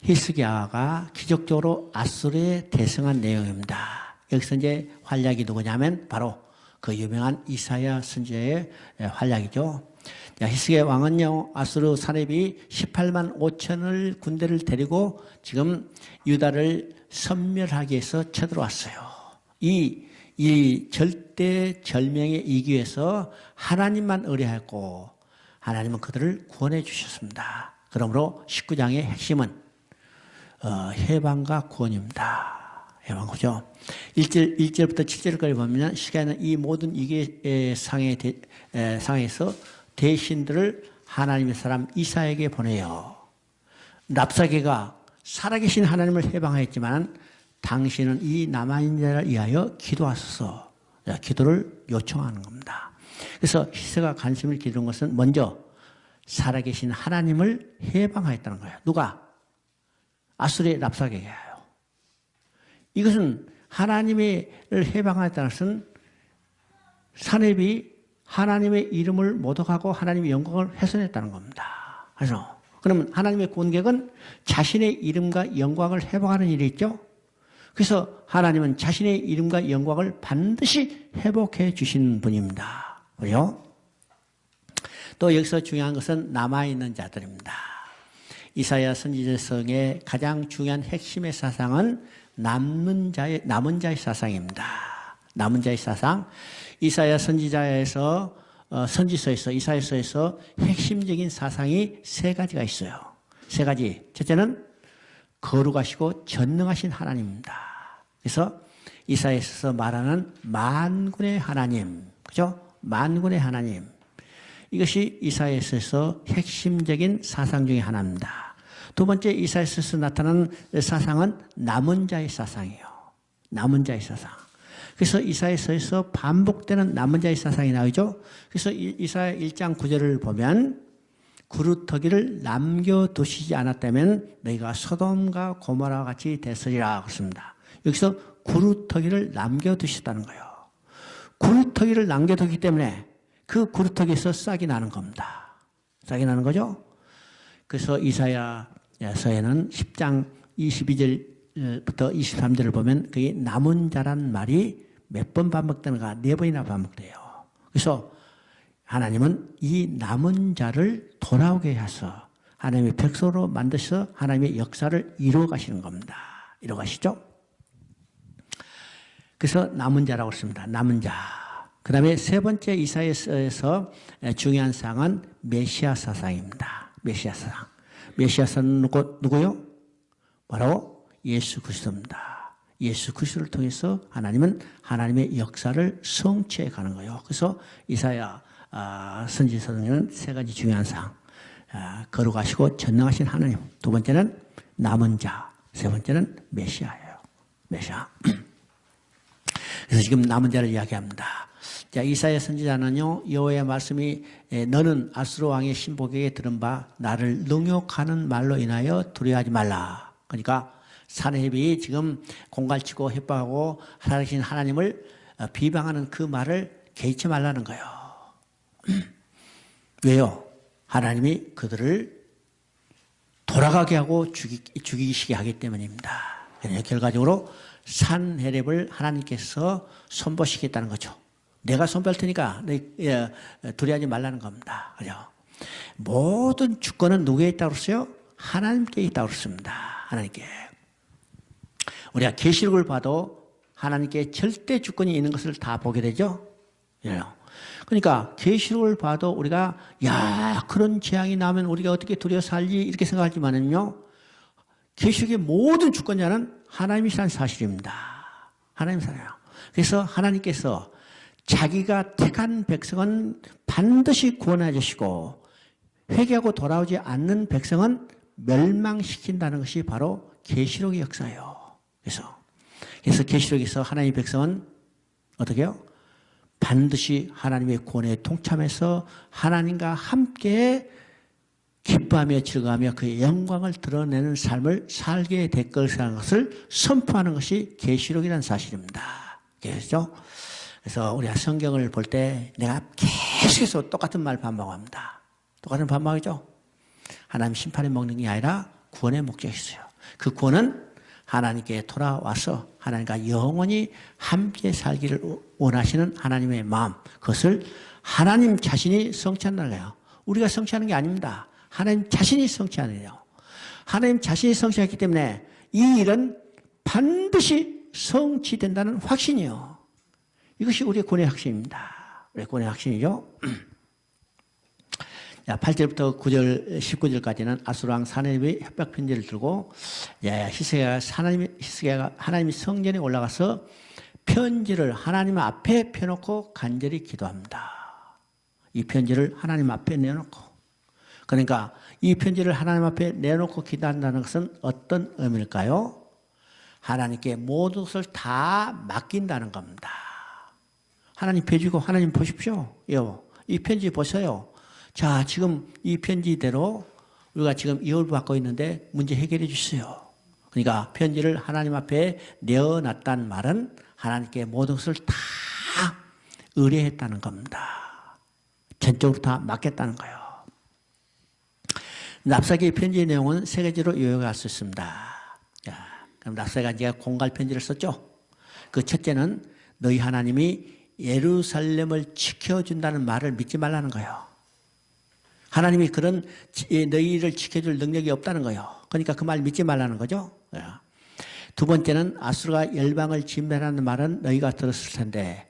히스기야가 기적적으로 아수르에 대성한 내용입니다. 여기서 이제 활약이 누구냐면 바로 그 유명한 이사야 선지자의 활약이죠. 히스기야 왕은요, 아수르 사렙이 18만 5천을 군대를 데리고 지금 유다를 섬멸하기 위해서 쳐들어왔어요. 이 절대 절명에 이기 위해서 하나님만 의뢰했고 하나님은 그들을 구원해 주셨습니다. 그러므로 19장의 핵심은 해방과 구원입니다. 해방구죠. 1절부터 7절까지 보면 히스기야는 이 모든 위기의 상황에서 대신들을 하나님의 사람 이사야에게 보내요. 랍사게가 살아계신 하나님을 해방하였지만 당신은 이 남아있는 자를 위하여 기도하소서. 기도를 요청하는 겁니다. 그래서 히스기야가 관심을 기울인 것은 먼저 살아계신 하나님을 해방하였다는 거예요. 누가? 아수르의 랍사게가요. 이것은 하나님을 해방하였다는 것은 사렙이 하나님의 이름을 모독하고 하나님의 영광을 훼손했다는 겁니다. 그래서 그러면 하나님의 구원객은 자신의 이름과 영광을 회복하는 일이 있죠. 그래서 하나님은 자신의 이름과 영광을 반드시 회복해 주시는 분입니다. 그래요? 또 여기서 중요한 것은 남아있는 자들입니다. 이사야 선지자성의 가장 중요한 핵심의 사상은 남은 자의 사상입니다. 남은 자의 사상. 이사야 선지자에서 선지서에서 이사야서에서 핵심적인 사상이 세 가지가 있어요. 세 가지. 첫째는 거룩하시고 전능하신 하나님입니다. 그래서 이사야서에서 말하는 만군의 하나님, 그죠? 만군의 하나님. 이것이 이사야서에서 핵심적인 사상 중에 하나입니다. 두 번째 이사야서에서 나타나는 사상은 남은 자의 사상이에요. 남은 자의 사상. 그래서 이사야서에서 반복되는 남은 자의 사상이 나오죠. 그래서 이사야 1장 9절을 보면 구루터기를 남겨두시지 않았다면 너희가 소돔과 고모라와 같이 됐으리라 그렇습니다. 여기서 구루터기를 남겨두셨다는 거예요. 구루터기를 남겨두기 때문에 그 구루터기에서 싹이 나는 겁니다. 싹이 나는 거죠. 그래서 이사야서에는 10장 22절부터 23절을 보면 그게 남은 자란 말이 몇 번 반복되는가? 4번이나 반복돼요. 그래서 하나님은 이 남은 자를 돌아오게 해서 하나님의 백성으로 만드셔서 하나님의 역사를 이루어 가시는 겁니다. 이루어 가시죠? 그래서 남은 자라고 했습니다. 남은 자. 그 다음에 세 번째 이사야서에서 중요한 사항은 메시아 사상입니다. 메시아 사상. 메시아 사상은 누구요? 바로 예수 그리스도입니다. 예수 그리스도를 통해서 하나님은 하나님의 역사를 성취해 가는 거예요. 그래서 이사야 선지서는 세 가지 중요한 사항. 거룩하시고 전능하신 하나님. 두 번째는 남은 자. 세 번째는 메시아예요. 메시아. 그래서 지금 남은 자를 이야기합니다. 자, 이사야 선지자는요, 여호와의 말씀이 너는 아수르 왕의 신복에게 들은 바 나를 능욕하는 말로 인하여 두려워하지 말라. 그러니까 사내립이 지금 공갈치고 협박하고 살아계신 하나님을 비방하는 그 말을 개의치 말라는 거예요. 왜요? 하나님이 그들을 돌아가게 하고 죽이시게 하기 때문입니다. 그래서 결과적으로 산헤렙을 하나님께서 손보시겠다는 거죠. 내가 손볼 테니까 두려워하지 말라는 겁니다. 그죠? 모든 주권은 누구에 있다고 그랬어요? 하나님께 있다고 그랬습니다. 하나님께. 우리가 계시록을 봐도 하나님께 절대 주권이 있는 것을 다 보게 되죠. 그러니까 계시록을 봐도 우리가 그런 재앙이 나면 우리가 어떻게 두려워 살지 이렇게 생각하지만은요. 계시록의 모든 주권자는 하나님이시라는 사실입니다. 하나님이시라요. 그래서 하나님께서 자기가 택한 백성은 반드시 구원해 주시고 회개하고 돌아오지 않는 백성은 멸망시킨다는 것이 바로 계시록의 역사예요. 그래서 계시록에서 하나님의 백성은 어떻게 해요? 반드시 하나님의 구원에 동참해서 하나님과 함께 기뻐하며 즐거워하며 그의 영광을 드러내는 삶을 살게 될 것이라는 것을 선포하는 것이 계시록이라는 사실입니다. 그렇죠? 그래서 우리가 성경을 볼 때 내가 계속해서 똑같은 말 반복합니다. 똑같은 반복이죠. 하나님 심판에 먹는 게 아니라 구원의 목적이 있어요. 그 구원은 하나님께 돌아와서 하나님과 영원히 함께 살기를 원하시는 하나님의 마음, 그것을 하나님 자신이 성취한다는 거예요. 우리가 성취하는 게 아닙니다. 하나님 자신이 성취하는 거예요. 하나님 자신이 성취했기 때문에 이 일은 반드시 성취된다는 확신이에요. 이것이 우리의 구원의 확신입니다. 우리의 구원의 확신이죠. 8절부터 9절, 19절까지는 아수르 왕 산헤립의 협박 편지를 들고 히스기야가 하나님의 성전에 올라가서 편지를 하나님 앞에 펴놓고 간절히 기도합니다. 이 편지를 하나님 앞에 내놓고, 그러니까 이 편지를 하나님 앞에 내놓고 기도한다는 것은 어떤 의미일까요? 하나님께 모든 것을 다 맡긴다는 겁니다. 하나님 펴주고 하나님 보십시오. 이 편지 보세요. 자, 지금 이 편지대로 우리가 지금 이혼을 받고 있는데 문제 해결해 주세요. 그러니까 편지를 하나님 앞에 내어놨다는 말은 하나님께 모든 것을 다 의뢰했다는 겁니다. 전적으로 다 맡겼다는 거예요. 랍사기의 편지의 내용은 세 가지로 요약할 수 있습니다. 그럼 랍사기가 이제 공갈 편지를 썼죠. 그 첫째는 너희 하나님이 예루살렘을 지켜준다는 말을 믿지 말라는 거예요. 하나님이 그런 너희를 지켜줄 능력이 없다는 거예요. 그러니까 그 말 믿지 말라는 거죠. 두 번째는 아수르가 열방을 진멸하는 말은 너희가 들었을 텐데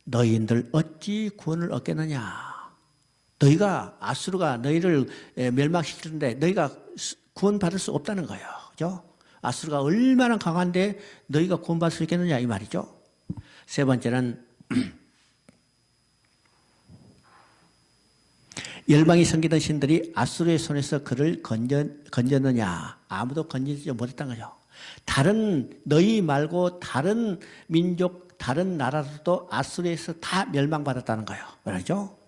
너희들 어찌 구원을 얻겠느냐. 너희가 아수르가 너희를 멸망시키는데 너희가 구원받을 수 없다는 거예요. 그죠? 아수르가 얼마나 강한데 너희가 구원받을 수 있겠느냐 이 말이죠. 세 번째는 열방이 섬기던 신들이 아수르의 손에서 그를 건졌느냐? 아무도 건지지 못했던 거죠. 너희 말고 다른 민족, 다른 나라들도 아수르에서 다 멸망받았다는 거예요. 그렇죠?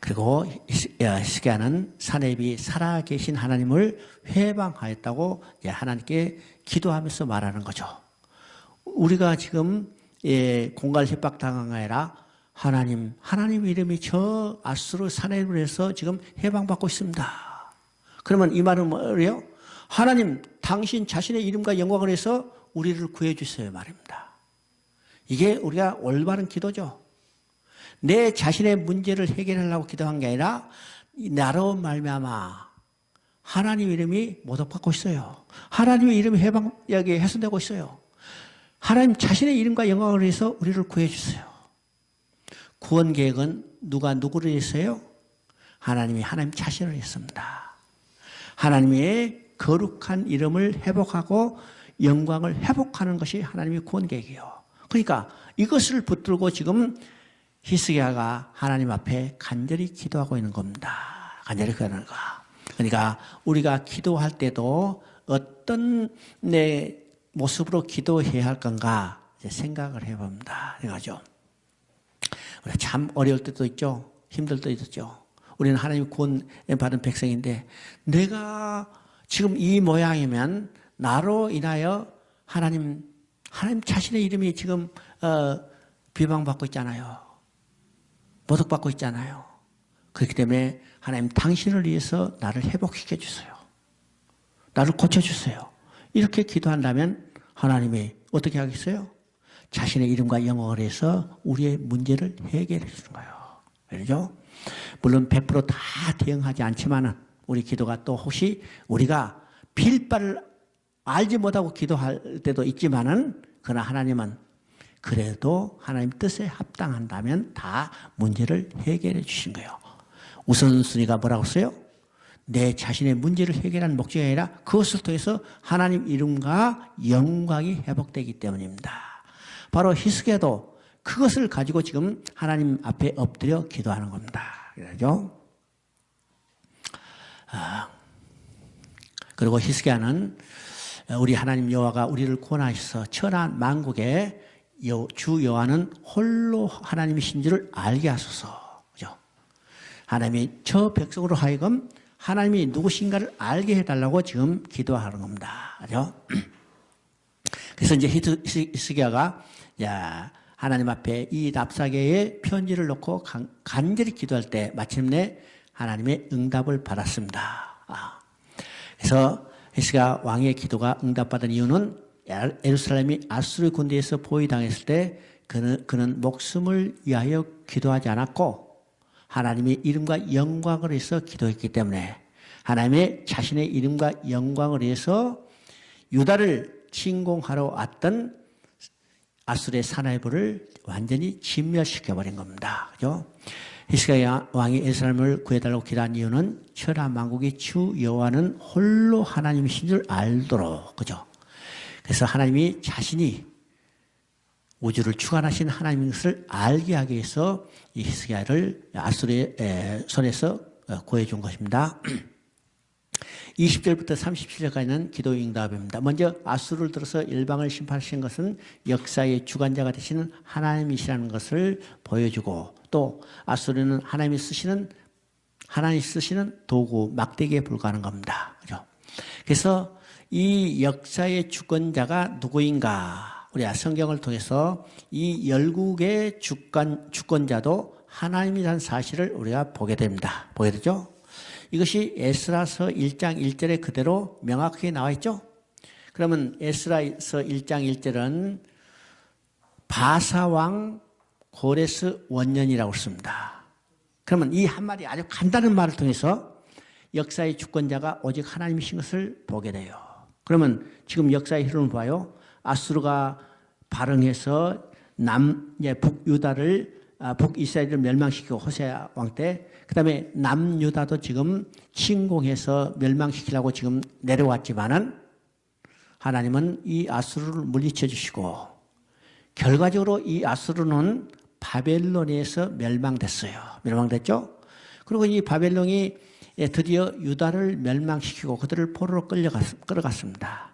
그리고 히스기야는 사렙이 살아계신 하나님을 회방하였다고 하나님께 기도하면서 말하는 거죠. 우리가 지금 공갈 협박당한 게 아니라 하나님 이름이 저 아수르 사렙을 해서 지금 해방받고 있습니다. 그러면 이 말은 뭐예요? 하나님, 당신 자신의 이름과 영광을 해서 우리를 구해주세요 말입니다. 이게 우리가 올바른 기도죠. 내 자신의 문제를 해결하려고 기도한 게 아니라 나로 말미암아 하나님 이름이 모독받고 있어요. 하나님의 이름이 훼손되고 있어요. 하나님 자신의 이름과 영광을 위해서 우리를 구해주세요. 구원 계획은 누가 누구를 위해서요? 하나님 자신을 위해서입니다. 하나님의 거룩한 이름을 회복하고 영광을 회복하는 것이 하나님의 구원 계획이에요. 그러니까 이것을 붙들고 지금 히스기야가 하나님 앞에 간절히 기도하고 있는 겁니다. 간절히 기도하는 거. 그러니까 우리가 기도할 때도 어떤 내 모습으로 기도해야 할 건가 생각을 해봅니다. 그래가지고 우리가 참 어려울 때도 있죠. 힘들 때도 있죠. 우리는 하나님 구원 받은 백성인데 내가 지금 이 모양이면 나로 인하여 하나님 자신의 이름이 지금 비방받고 있잖아요. 모독받고 있잖아요. 그렇기 때문에 하나님 당신을 위해서 나를 회복시켜 주세요. 나를 고쳐주세요. 이렇게 기도한다면 하나님이 어떻게 하겠어요? 자신의 이름과 영광을 해서 우리의 문제를 해결해 주는 거예요. 그렇죠? 물론 100%다 대응하지 않지만은 우리 기도가 또 혹시 우리가 빌 바를 알지 못하고 기도할 때도 있지만은 그러나 하나님은 그래도 하나님 뜻에 합당한다면 다 문제를 해결해 주신 거예요. 우선순위가 뭐라고 써요? 내 자신의 문제를 해결하는 목적이 아니라 그것을 통해서 하나님 이름과 영광이 회복되기 때문입니다. 바로 히스기야도 그것을 가지고 지금 하나님 앞에 엎드려 기도하는 겁니다. 그렇죠? 그리고 히스기야는 우리 하나님 여호와가 우리를 구원하셔서 천하 만국에 주 여호와는 홀로 하나님이신 줄을 알게 하소서. 그죠? 하나님이 저 백성으로 하여금 하나님이 누구신가를 알게 해달라고 지금 기도하는 겁니다. 그죠? 그래서 이제 히스기야가 하나님 앞에 이 랍사게의 편지를 놓고 간절히 기도할 때 마침내 하나님의 응답을 받았습니다. 그래서 히스기야 왕의 기도가 응답받은 이유는 예루살렘이 아수르 군대에서 포위당했을 때 그는 목숨을 위하여 기도하지 않았고 하나님의 이름과 영광을 위해서 기도했기 때문에 하나님의 자신의 이름과 영광을 위해서 유다를 침공하러 왔던 아수르의 사나이부를 완전히 진멸시켜버린 겁니다. 그죠? 히스기야 왕이 예루살렘을 구해달라고 기도한 이유는 천하 만국의 주 여호와는 홀로 하나님이신 줄 알도록. 그죠? 그래서 하나님이 자신이 우주를 주관하신 하나님인 것을 알게 하기 위해서 이 히스기야를 아수르의 손에서 구해준 것입니다. 20절부터 37절까지는 기도의 응답입니다. 먼저 아수르를 들어서 일방을 심판하신 것은 역사의 주관자가 되시는 하나님이시라는 것을 보여주고 또 아수르는 하나님이 쓰시는 도구, 막대기에 불과한 겁니다. 그죠? 그래서 이 역사의 주권자가 누구인가? 우리가 성경을 통해서 이 열국의 주권자도 하나님이라는 사실을 우리가 보게 됩니다. 보게 되죠? 이것이 에스라서 1장 1절에 그대로 명확하게 나와 있죠? 그러면 에스라서 1장 1절은 바사왕 고레스 원년이라고 씁니다. 그러면 이 한마디 아주 간단한 말을 통해서 역사의 주권자가 오직 하나님이신 것을 보게 돼요. 그러면 지금 역사의 흐름을 봐요. 아수르가 발흥해서 북이스라엘을 멸망시키고 호세아 왕 때, 그 다음에 남유다도 지금 침공해서 멸망시키려고 지금 내려왔지만은 하나님은 이 아수르를 물리쳐 주시고 결과적으로 이 아수르는 바벨론에서 멸망됐어요. 멸망됐죠? 그리고 이 바벨론이 드디어 유다를 멸망시키고 그들을 포로로 끌어갔습니다.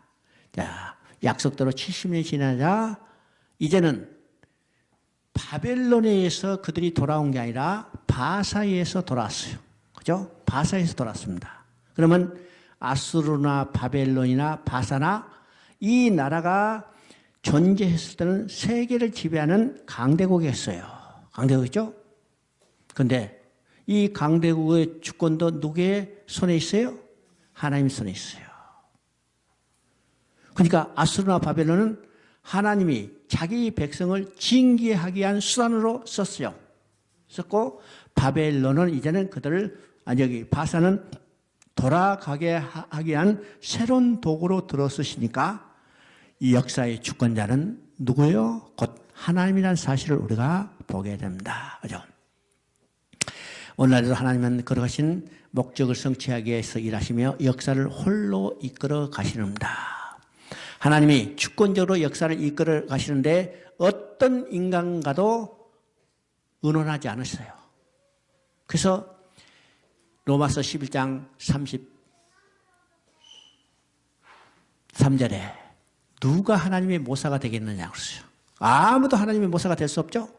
자, 약속대로 70년이 지나자 이제는 바벨론에 의해서 그들이 돌아온 게 아니라 바사에서 돌아왔어요. 그죠? 바사에서 돌아왔습니다. 그러면 아수르나 바벨론이나 바사나 이 나라가 존재했을 때는 세계를 지배하는 강대국이었어요. 강대국이죠? 그런데 이 강대국의 주권도 누구의 손에 있어요? 하나님 손에 있어요. 그러니까 아수르나 바벨론은 하나님이 자기 백성을 징계하기 위한 수단으로 썼어요. 썼고 바벨론은 이제는 그들을 바사는 돌아가게 하기 위한 새로운 도구로 들어쓰시니까 이 역사의 주권자는 누구예요? 곧 하나님이라는 사실을 우리가 보게 됩니다. 그죠? 오늘날에도 하나님은 걸어가신 목적을 성취하기 위해서 일하시며 역사를 홀로 이끌어 가시는다. 하나님이 주권적으로 역사를 이끌어 가시는데 어떤 인간과도 의논하지 않으세요. 그래서 로마서 11장 33절에 누가 하나님의 모사가 되겠느냐고 그랬어요. 아무도 하나님의 모사가 될 수 없죠.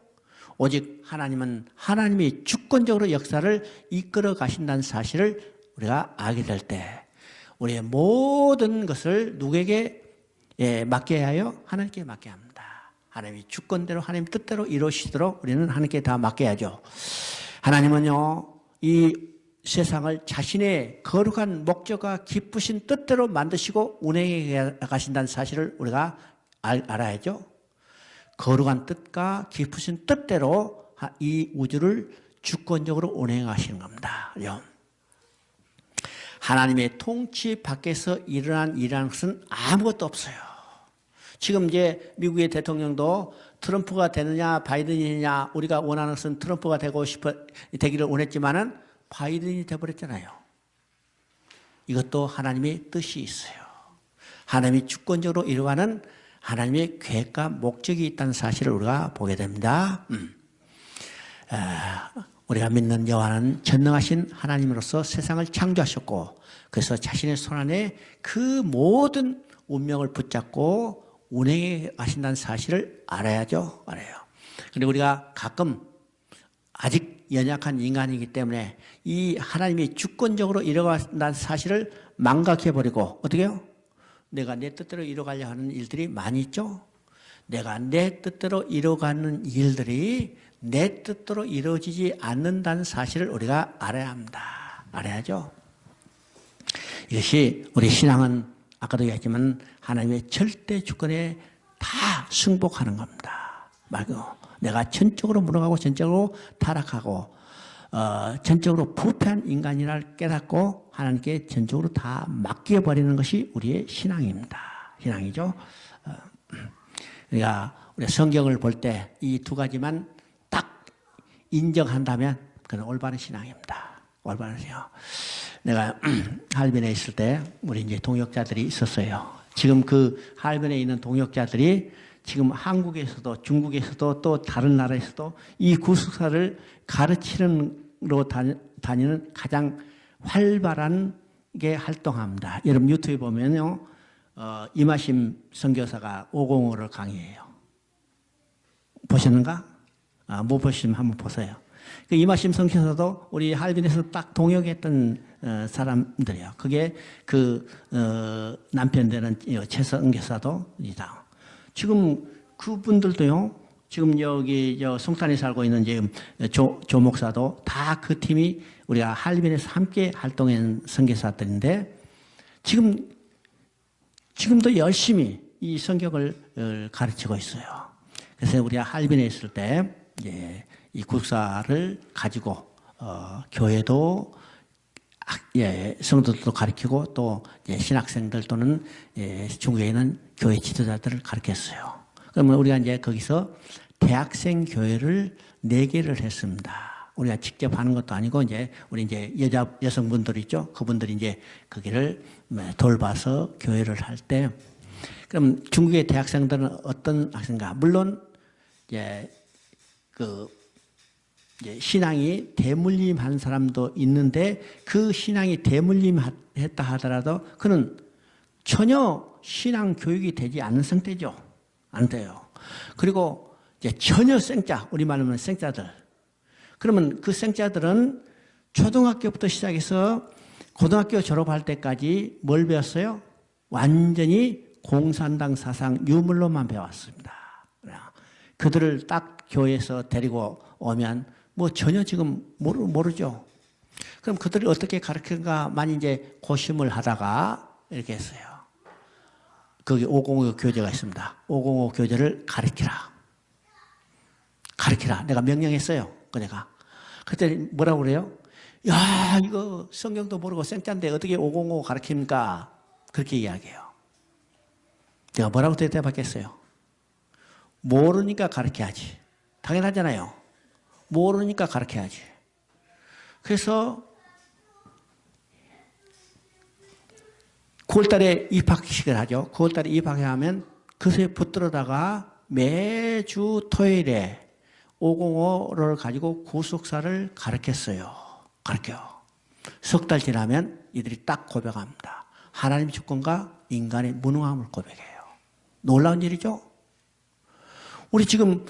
오직 하나님은 하나님이 주권적으로 역사를 이끌어 가신다는 사실을 우리가 알게 될 때 우리의 모든 것을 누구에게 맡겨야 해요? 하나님께 맡겨야 합니다. 하나님이 주권대로 하나님 뜻대로 이루시도록 우리는 하나님께 다 맡겨야죠. 하나님은요 이 세상을 자신의 거룩한 목적과 기쁘신 뜻대로 만드시고 운행해 가신다는 사실을 우리가 알아야죠. 거룩한 뜻과 기쁘신 뜻대로 이 우주를 주권적으로 운행하시는 겁니다. 하나님의 통치 밖에서 일어난 일이라는 것은 아무것도 없어요. 지금 이제 미국의 대통령도 트럼프가 되느냐 바이든이냐 우리가 원하는 것은 트럼프가 되기를 원했지만은 바이든이 되어버렸잖아요. 이것도 하나님의 뜻이 있어요. 하나님이 주권적으로 이루어가는 하나님의 계획과 목적이 있다는 사실을 우리가 보게 됩니다. 우리가 믿는 여호와는 전능하신 하나님으로서 세상을 창조하셨고 그래서 자신의 손안에 그 모든 운명을 붙잡고 운행해 가신다는 사실을 알아야죠. 알아요. 그런데 우리가 가끔 아직 연약한 인간이기 때문에 이 하나님이 주권적으로 이뤄간다는 사실을 망각해버리고 어떻게 해요? 내가 내 뜻대로 이뤄가려 하는 일들이 많이 있죠. 내가 내 뜻대로 이뤄가는 일들이 내 뜻대로 이루어지지 않는다는 사실을 우리가 알아야 합니다. 알아야죠. 이것이 우리 신앙은 아까도 얘기했지만 하나님의 절대 주권에 다 승복하는 겁니다. 말고 내가 전적으로 무너가고 전적으로 타락하고 전적으로 부패한 인간이라를 깨닫고 하나님께 전적으로 다 맡겨버리는 것이 우리의 신앙입니다. 신앙이죠. 그러니까 우리 성경을 볼 때 이 두 가지만 딱 인정한다면 그건 올바른 신앙입니다. 올바른 신앙. 내가 할빈에 있을 때 우리 이제 동역자들이 있었어요. 지금 그 할빈에 있는 동역자들이 지금 한국에서도 중국에서도 또 다른 나라에서도 이 구속사를 가르치는로 다니는 가장 활발한 게 활동합니다. 여러분 유튜브에 보면요, 이마심 선교사가 505를 강의해요. 보셨는가? 못 보시면 한번 보세요. 그 이마심 선교사도 우리 할빈에서 딱 동역했던 사람들이에요. 그게 그 남편 되는 최선 교사도 이다. 지금 그분들도요, 지금 여기 송탄에 살고 있는 지금 조 목사도 다 그 팀이 우리가 할빈에서 함께 활동한 선교사들인데 지금도 열심히 이 성경을 가르치고 있어요. 그래서 우리가 할빈에 있을 때 이 국사를 가지고 교회도 성도들도 가르치고 또 신학생들 또는 중국에 있는 교회 지도자들을 가르쳤어요. 그러면 우리가 이제 거기서 대학생 교회를 4개를 했습니다. 우리가 직접 하는 것도 아니고 우리 여성분들 있죠. 그분들이 이제 거기를 돌봐서 교회를 할 때, 그럼 중국의 대학생들은 어떤 학생가? 물론 이제 신앙이 대물림한 사람도 있는데 그 신앙이 대물림했다 하더라도 그는 전혀 신앙 교육이 되지 않는 상태죠. 안 돼요. 그리고 이제 전혀 생자, 우리말로 하면 생자들. 그러면 그 생자들은 초등학교부터 시작해서 고등학교 졸업할 때까지 뭘 배웠어요? 완전히 공산당 사상 유물로만 배웠습니다. 그들을 딱 교회에서 데리고 오면 뭐 전혀 지금 모르죠. 그럼 그들을 어떻게 가르치는가 많이 이제 고심을 하다가 이렇게 했어요. 거기 505 교재가 있습니다. 505 교재를 가르치라. 내가 명령했어요. 내가. 그때 뭐라고 그래요? 야, 이거 성경도 모르고 생짜인데 어떻게 505 가르칩니까? 그렇게 이야기해요. 제가 뭐라고 대답하겠어요? 모르니까 가르쳐야지. 당연하잖아요. 모르니까 가르쳐야지. 그래서 9월달에 입학식을 하죠. 9월달에 입학하면 그새 붙들어다가 매주 토요일에 505를 가지고 구속사를 가르쳤어요. 가르쳐요. 석 달 지나면 이들이 딱 고백합니다. 하나님의 주권과 인간의 무능함을 고백해요. 놀라운 일이죠? 우리 지금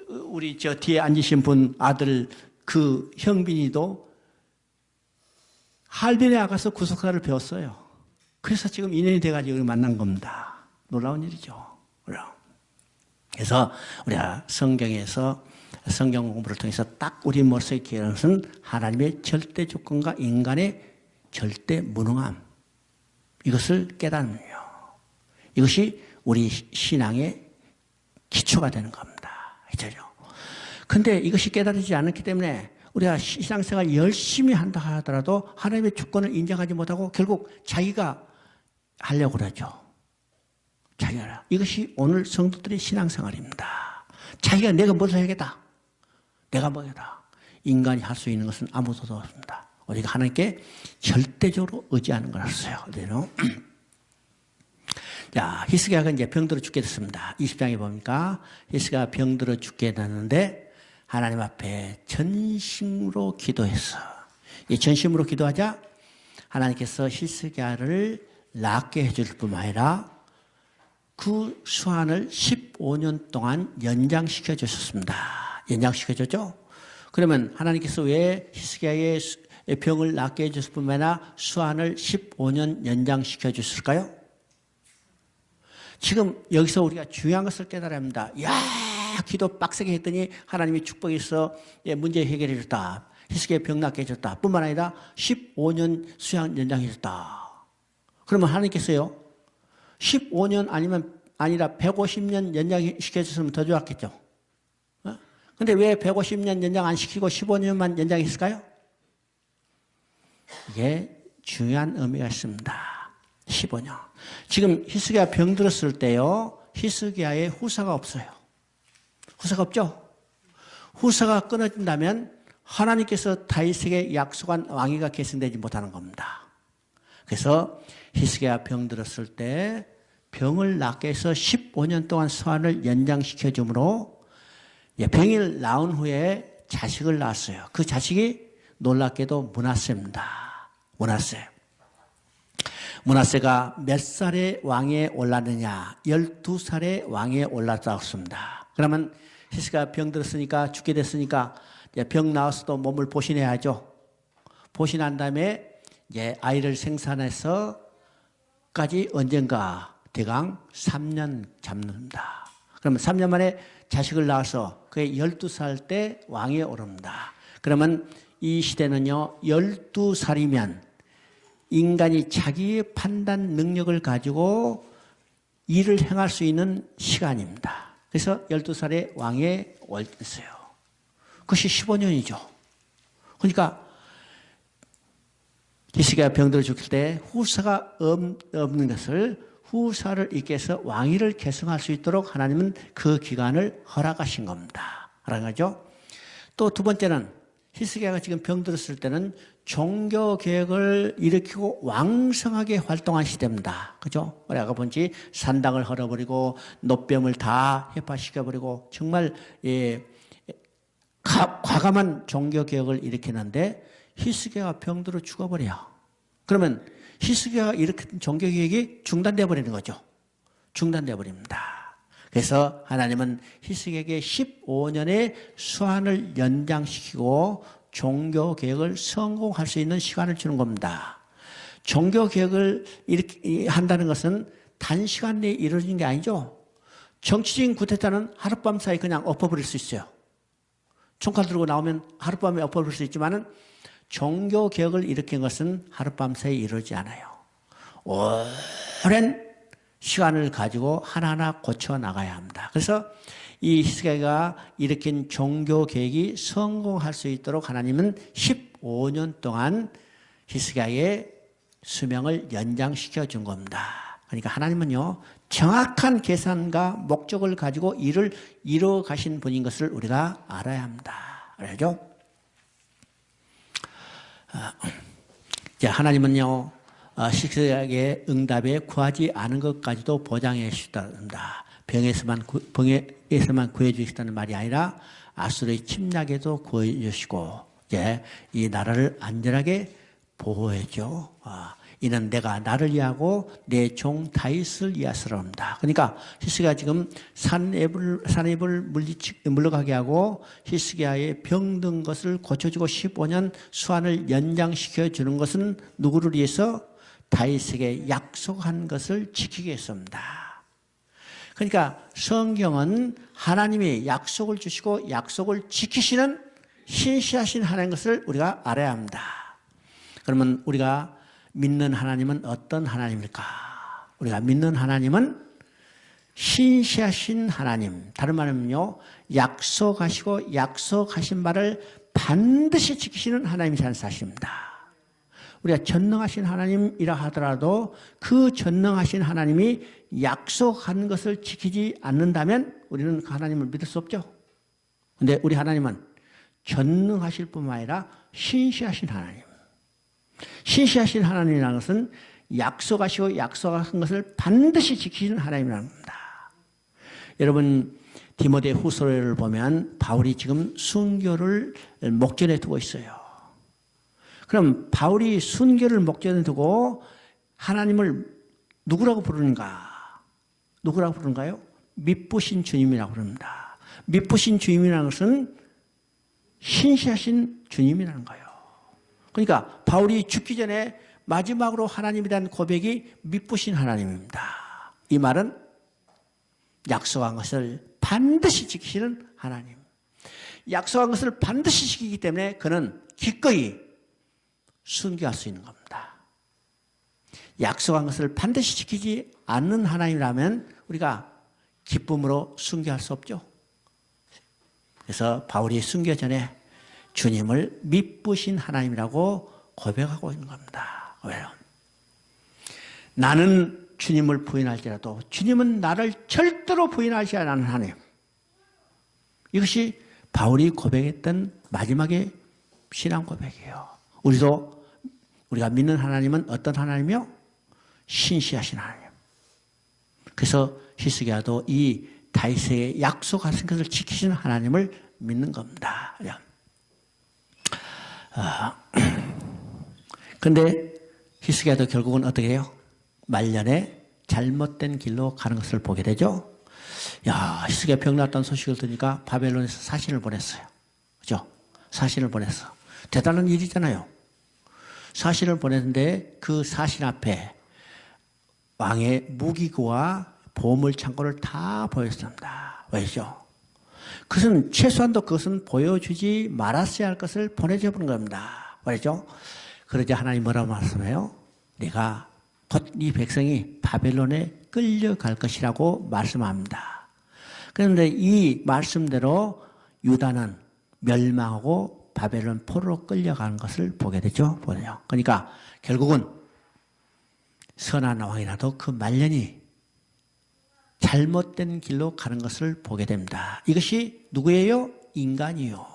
우리 저 뒤에 앉으신 분 아들 그 형빈이도 할빈에 나가서 구속사를 배웠어요. 그래서 지금 2년이 돼가지고 만난 겁니다. 놀라운 일이죠. 그래서 우리가 성경에서 성경 공부를 통해서 딱 우리 머릿속에 기억하는 것은 하나님의 절대 주권과 인간의 절대 무능함. 이것을 깨닫는요. 이것이 우리 신앙의 기초가 되는 겁니다. 그죠? 근데 이것이 깨달아지지 않았기 때문에 우리가 신앙생활 열심히 한다 하더라도 하나님의 주권을 인정하지 못하고 결국 자기가 하려고 그러죠. 자기가. 이것이 오늘 성도들의 신앙생활입니다. 자기가 내가 무엇을 해야겠다. 내가 뭐겠다. 인간이 할 수 있는 것은 아무도 없습니다. 우리가 하나님께 절대적으로 의지하는 거였어요. 자, 히스기야가 이제 병들어 죽게 됐습니다. 20장에 보니까 히스기야가 병들어 죽게 됐는데 하나님 앞에 전심으로 기도했어. 이 전심으로 기도하자 하나님께서 히스기야를 낫게 해줄 뿐만 아니라 그 수한을 15년 동안 연장시켜 주셨습니다. 연장시켜 줬죠? 그러면 하나님께서 왜 히스기야의 병을 낫게 해줬을 뿐만 아니라 수한을 15년 연장시켜 주셨을까요? 지금 여기서 우리가 중요한 것을 깨달아야 합니다. 야, 기도 빡세게 했더니 하나님이 축복해서 문제 해결해 줬다. 히스기야 병 낫게 해줬다. 뿐만 아니라 15년 수양 연장해 줬다. 그러면 하나님께서요, 15년 아니라 150년 연장시켜 줬으면 더 좋았겠죠. 근데 왜 150년 연장 안 시키고 15년만 연장했을까요? 이게 중요한 의미가 있습니다. 15년. 지금 히스기야 병들었을 때요, 히스기야의 후사가 없어요. 후사가 없죠? 후사가 끊어진다면 하나님께서 다윗에게 약속한 왕위가 계승되지 못하는 겁니다. 그래서 히스기야 병들었을 때 병을 낫게 해서 15년 동안 소환을 연장시켜 주므로 병을 나은 후에 자식을 낳았어요. 그 자식이 놀랍게도 므낫세입니다. 므낫세가 몇 살에 왕에 올랐느냐? 12살에 왕에 올랐다고 그러면 히스기야 병들었으니까 죽게 됐으니까 병 나와서도 몸을 보신해야죠. 보신한 다음에 이제 아이를 생산해서까지 언젠가 대강 3년 잡는다. 그러면 3년 만에 자식을 낳아서 그게 12살 때 왕에 오릅니다. 그러면 이 시대는요, 12살이면 인간이 자기의 판단 능력을 가지고 일을 행할 수 있는 시간입니다. 그래서 12살에 왕에 올렸어요. 그것이 15년이죠. 그러니까 히스기야 병들어 죽을 때 후사가 없는 것을 후사를 있게 해서 왕위를 계승할 수 있도록 하나님은 그 기간을 허락하신 겁니다. 허락하죠. 또 두 번째는 히스기야가 지금 병들었을 때는 종교개혁을 일으키고 왕성하게 활동한 시대입니다. 그죠? 우리 아까 본지 산당을 헐어버리고 노뱀을 다 해파시켜버리고 정말 과감한 종교개혁을 일으키는데 히스기야가 병들어 죽어버려. 그러면 히스기야가 일으킨 종교개혁이 중단되어 버리는 거죠. 중단되어 버립니다. 그래서 하나님은 히스기야에게 15년의 수한을 연장시키고 종교개혁을 성공할 수 있는 시간을 주는 겁니다. 종교개혁을 이렇게 한다는 것은 단시간 내에 이루어지는 게 아니죠. 정치적인 쿠데타는 하룻밤 사이 그냥 엎어버릴 수 있어요. 총칼 들고 나오면 하룻밤에 엎어버릴 수 있지만은 종교개혁을 일으킨 것은 하룻밤 사이 이루어지지 않아요. 오랜 시간을 가지고 하나하나 고쳐 나가야 합니다. 그래서 이 히스기야가 일으킨 종교개혁이 성공할 수 있도록 하나님은 15년 동안 히스기야의 수명을 연장시켜 준 겁니다. 그러니까 하나님은요, 정확한 계산과 목적을 가지고 일을 이루어 가신 분인 것을 우리가 알아야 합니다. 알죠? 하나님은요, 히스기야의 응답에 구하지 않은 것까지도 보장해 주신다. 병에서만 구해 주시다는 말이 아니라 아수르의 침략에도 구해 주시고 이제 이 나라를 안전하게 보호해줘. 이는 내가 나를 위하고 내 종 다윗을 위하서랍니다. 그러니까 히스기야 지금 산입을 물러가게 하고 히스기야의 병든 것을 고쳐주고 15년 수한을 연장시켜 주는 것은 누구를 위해서? 다윗에게 약속한 것을 지키기 위해서입니다. 그러니까 성경은 하나님이 약속을 주시고 약속을 지키시는 신실하신 하나님 것을 우리가 알아야 합니다. 그러면 우리가 믿는 하나님은 어떤 하나님일까? 우리가 믿는 하나님은 신실하신 하나님, 다른 말하면요, 약속하시고 약속하신 말을 반드시 지키시는 하나님이라는 사실입니다. 우리가 전능하신 하나님이라 하더라도 그 전능하신 하나님이 약속한 것을 지키지 않는다면 우리는 그 하나님을 믿을 수 없죠. 그런데 우리 하나님은 전능하실 뿐만 아니라 신실하신 하나님. 신실하신 하나님이라는 것은 약속하시고 약속한 것을 반드시 지키시는 하나님이라는 겁니다. 여러분, 디모데 후서를 보면 바울이 지금 순교를 목전에 두고 있어요. 그럼 바울이 순교를 목전에 두고 하나님을 누구라고 부르는가? 누구라고 부르는가요? 믿부신 주님이라고 부릅니다. 믿부신 주님이라는 것은 신실하신 주님이라는 거예요. 그러니까 바울이 죽기 전에 마지막으로 하나님에 대한 고백이 믿부신 하나님입니다. 이 말은 약속한 것을 반드시 지키시는 하나님. 약속한 것을 반드시 지키기 때문에 그는 기꺼이 순교할 수 있는 겁니다. 약속한 것을 반드시 지키지 않는 하나님이라면 우리가 기쁨으로 순교할 수 없죠. 그래서 바울이 순교 전에 주님을 믿부신 하나님이라고 고백하고 있는 겁니다. 왜요? 나는 주님을 부인할지라도 주님은 나를 절대로 부인하지 않는 하나님. 이것이 바울이 고백했던 마지막의 신앙 고백이에요. 우리가 믿는 하나님은 어떤 하나님이요? 신실하신 하나님. 그래서 히스기야도 이 다윗에게 약속하신 것을 지키시는 하나님을 믿는 겁니다. 그런데 히스기야도 결국은 어떻게 해요? 말년에 잘못된 길로 가는 것을 보게 되죠. 히스기야 병 났다는 소식을 들으니까 바벨론에서 사신을 보냈어요. 그죠? 사신을 보냈어. 대단한 일이잖아요. 사신을 보냈는데 그 사신 앞에 왕의 무기고와 보물 창고를 다 보였습니다. 왜죠? 그것은 최소한도 그것은 보여주지 말았어야 할 것을 보내줘 보는 겁니다. 왜죠? 그러자 하나님 뭐라고 말씀해요? 내가 곧 이 백성이 바벨론에 끌려갈 것이라고 말씀합니다. 그런데 이 말씀대로 유다는 멸망하고 바벨론 포로로 끌려가는 것을 보게 되죠. 그러니까 결국은 선한 왕이라도 그 말년이 잘못된 길로 가는 것을 보게 됩니다. 이것이 누구예요? 인간이요.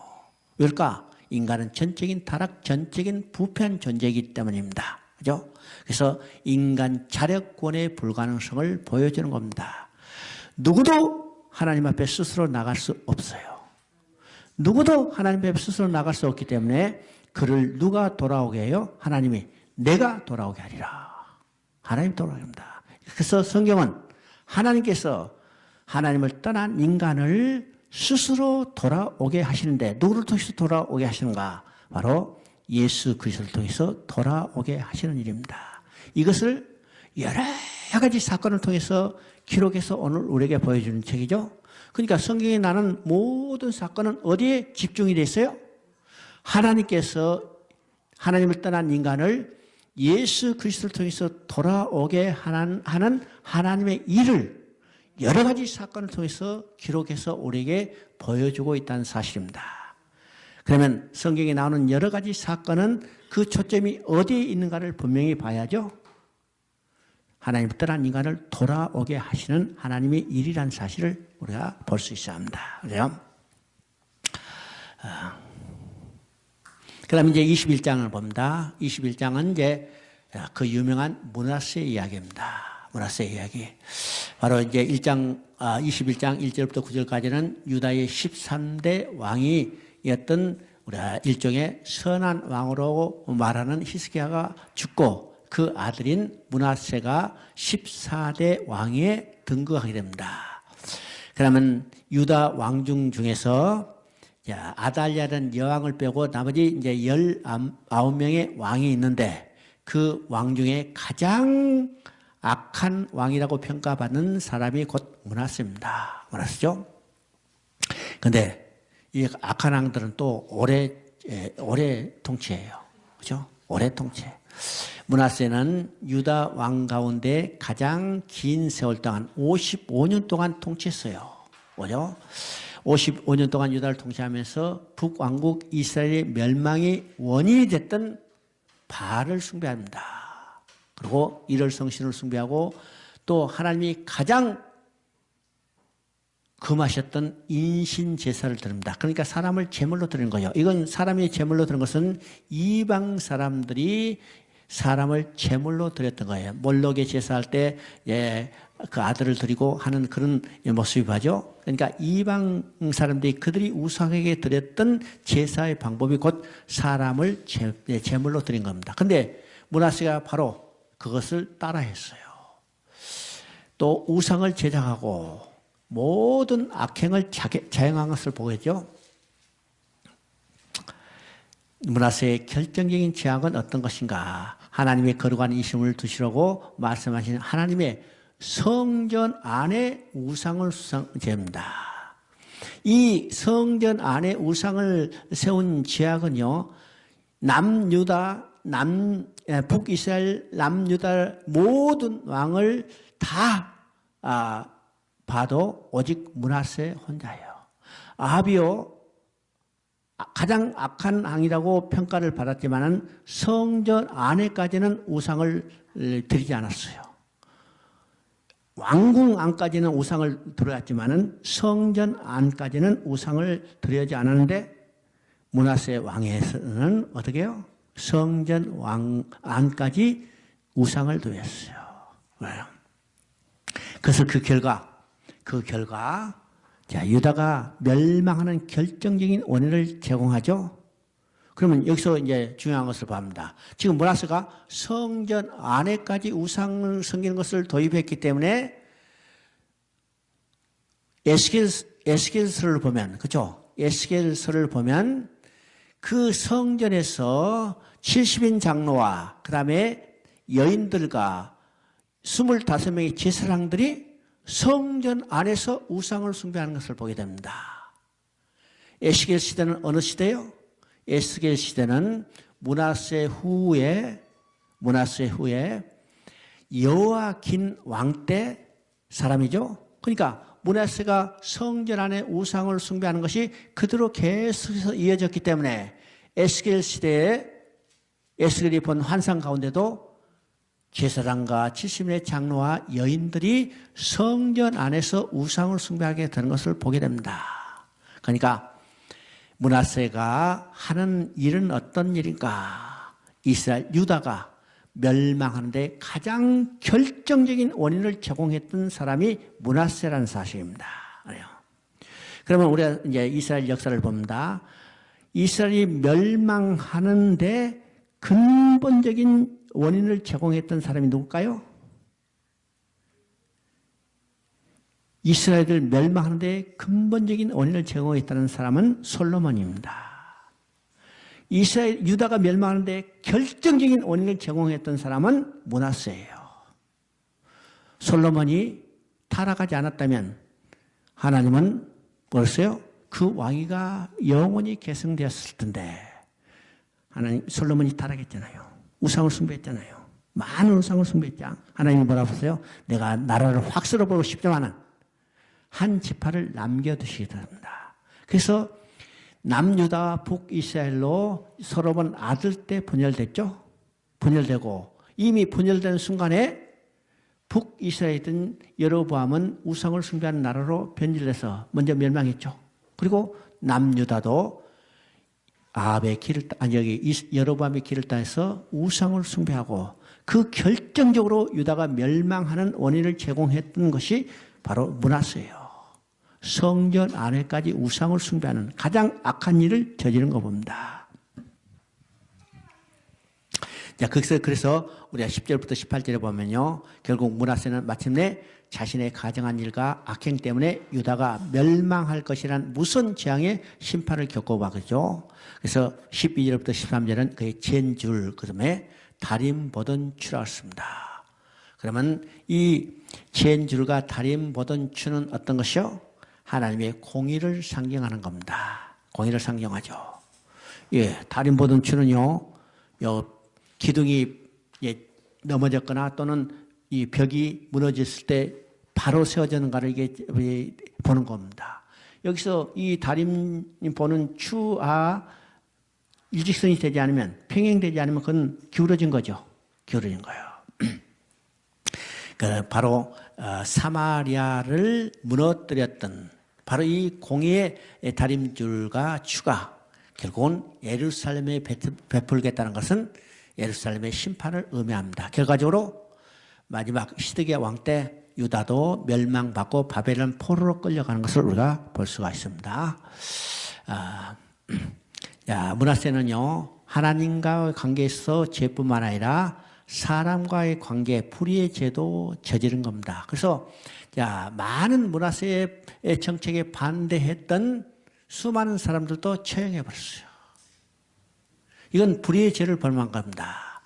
왜일까? 인간은 전적인 타락, 전적인 부패한 존재이기 때문입니다. 그죠? 그래서 인간 자력권의 불가능성을 보여주는 겁니다. 누구도 하나님 앞에 스스로 나갈 수 없어요. 누구도 하나님 앞에 스스로 나갈 수 없기 때문에 그를 누가 돌아오게 해요? 하나님이 내가 돌아오게 하리라. 하나님 돌아오게 합니다. 그래서 성경은 하나님께서 하나님을 떠난 인간을 스스로 돌아오게 하시는데 누구를 통해서 돌아오게 하시는가? 바로 예수 그리스도를 통해서 돌아오게 하시는 일입니다. 이것을 여러 가지 사건을 통해서 기록해서 오늘 우리에게 보여주는 책이죠. 그러니까 성경에 나는 모든 사건은 어디에 집중이 되어 있어요? 하나님께서 하나님을 떠난 인간을 예수 그리스도를 통해서 돌아오게 하는 하나님의 일을 여러 가지 사건을 통해서 기록해서 우리에게 보여주고 있다는 사실입니다. 그러면 성경에 나오는 여러 가지 사건은 그 초점이 어디에 있는가를 분명히 봐야죠. 하나님을 떠난 인간을 돌아오게 하시는 하나님의 일이라는 사실을 우리가 볼 수 있어야 합니다. 그래요? 그 다음에 이제 21장을 봅니다. 21장은 이제 그 유명한 므낫세 이야기입니다. 므낫세 이야기. 바로 이제 21장 1절부터 9절까지는 유다의 13대 왕이었던 우리가 일종의 선한 왕으로 말하는 히스기야가 죽고 그 아들인 므낫세가 14대 왕에 등극하게 됩니다. 그러면 유다 왕중 중에서 아달랴라는 여왕을 빼고 나머지 이제 19명의 왕이 있는데 그 왕 중에 가장 악한 왕이라고 평가받는 사람이 곧 므낫세입니다. 므낫세죠? 근데 이 악한 왕들은 또 오래 통치해요. 그죠? 오래 통치. 므낫세는 유다 왕 가운데 가장 긴 세월 동안 55년 동안 통치했어요. 뭐죠? 55년 동안 유다를 통치하면서 북왕국 이스라엘의 멸망이 원인이 됐던 바알을 숭배합니다. 그리고 일월 성신을 숭배하고 또 하나님이 가장 금하셨던 인신 제사를 드립니다. 그러니까 사람을 제물로 드리는 거예요. 이건 사람이 제물로 드리는 것은 이방 사람들이 사람을 제물로 드렸던 거예요. 몰록에 제사할 때 그 아들을 드리고 하는 그런 모습이 봐죠. 그러니까 이방 사람들이 그들이 우상에게 드렸던 제사의 방법이 곧 사람을 제물로 드린 겁니다. 그런데 므낫세가 바로 그것을 따라했어요. 또 우상을 제작하고 모든 악행을 자행한 것을 보겠죠. 므낫세의 결정적인 죄악은 어떤 것인가? 하나님의 거룩한 이심을 두시라고 말씀하신 하나님의 성전 안에 우상을 제입니다. 이 성전 안에 우상을 세운 죄악은요, 북이스라엘 남유다 모든 왕을 다 봐도 오직 므낫세 혼자예요. 아합이요, 가장 악한 왕이라고 평가를 받았지만은 성전 안에까지는 우상을 드리지 않았어요. 왕궁 안까지는 우상을 드렸지만은 성전 안까지는 우상을 드리지 않았는데 므낫세 왕에서는 어떻게 해요? 성전 왕 안까지 우상을 드렸어요. 왜요? 그래서 그 결과 자, 유다가 멸망하는 결정적인 원인을 제공하죠. 그러면 여기서 이제 중요한 것을 봅니다. 지금 므낫세가 성전 안에까지 우상을 섬기는 것을 도입했기 때문에 에스겔서를 보면, 그죠? 에스겔서를 보면 그 성전에서 70인 장로와 그 다음에 여인들과 25명의 제사장들이 성전 안에서 우상을 숭배하는 것을 보게 됩니다. 에스겔 시대는 어느 시대요? 에스겔 시대는 므낫세 후에 여호야긴 왕 때 사람이죠. 그러니까 므낫세가 성전 안에 우상을 숭배하는 것이 그대로 계속해서 이어졌기 때문에 에스겔 시대에 에스겔이 본 환상 가운데도 제사장과 70명의 장로와 여인들이 성전 안에서 우상을 숭배하게 되는 것을 보게 됩니다. 그러니까 므낫세가 하는 일은 어떤 일인가? 이스라엘 유다가 멸망하는데 가장 결정적인 원인을 제공했던 사람이 므낫세라는 사실입니다. 그러면 우리가 이제 이스라엘 역사를 봅니다. 이스라엘이 멸망하는데 근본적인 원인을 제공했던 사람이 누굴까요? 이스라엘을 멸망하는데 근본적인 원인을 제공했다는 사람은 솔로몬입니다. 이스라엘, 유다가 멸망하는데 결정적인 원인을 제공했던 사람은 므낫세예요. 솔로몬이 타락하지 않았다면 하나님은 뭐였어요? 그 왕위가 영원히 계승되었을 텐데 하나님, 솔로몬이 타락했잖아요. 우상을 숭배했잖아요. 많은 우상을 숭배했죠. 하나님이 뭐라고 하세요? 내가 나라를 확 쓸어버리고 싶지만은 한 지파를 남겨두시겠답니다. 그래서 남유다와 북이스라엘로 솔로몬 아들 때 분열됐죠. 분열되고 이미 분열된 순간에 북이스라엘이던 여로보암은 우상을 숭배하는 나라로 변질돼서 먼저 멸망했죠. 그리고 남유다도 아합의 길을 여로보암의 길을 따라서 우상을 숭배하고 그 결정적으로 유다가 멸망하는 원인을 제공했던 것이 바로 므낫세예요. 성전 안에까지 우상을 숭배하는 가장 악한 일을 저지른 거 봅니다. 자, 그래서 우리가 10절부터 18절에 보면요. 결국 므낫세는 마침내 자신의 가정한 일과 악행 때문에 유다가 멸망할 것이란 무슨 재앙의 심판을 겪어봐그죠. 그래서 12절부터 13절은 그의 젠줄, 그 다음에 다림 보던 추라고 했습니다. 그러면 이 젠줄과 다림 보던 추는 어떤 것이요? 하나님의 공의를 상징하는 겁니다. 공의를 상징하죠. 예, 다림 보던 추는요, 기둥이 넘어졌거나 또는 이 벽이 무너졌을 때 바로 세워지는가를 이게 보는 겁니다. 여기서 이 다림 보는 추와 일직선이 되지 않으면, 평행되지 않으면 그건 기울어진 거죠. 기울어진 거예요. 바로 사마리아를 무너뜨렸던 바로 이 공의의 다림줄과 추가 결국은 예루살렘에 베풀겠다는 것은 예루살렘의 심판을 의미합니다. 결과적으로 마지막 시드기야 왕 때 유다도 멸망받고 바벨론 포로로 끌려가는 것을 우리가 볼 수가 있습니다. 므낫세는요, 하나님과의 관계에서 죄뿐만 아니라 사람과의 관계, 불의의 죄도 저지른 겁니다. 그래서 많은 므낫세의 정책에 반대했던 수많은 사람들도 처형해 버렸어요. 이건 불의의 죄를 벌망한 겁니다.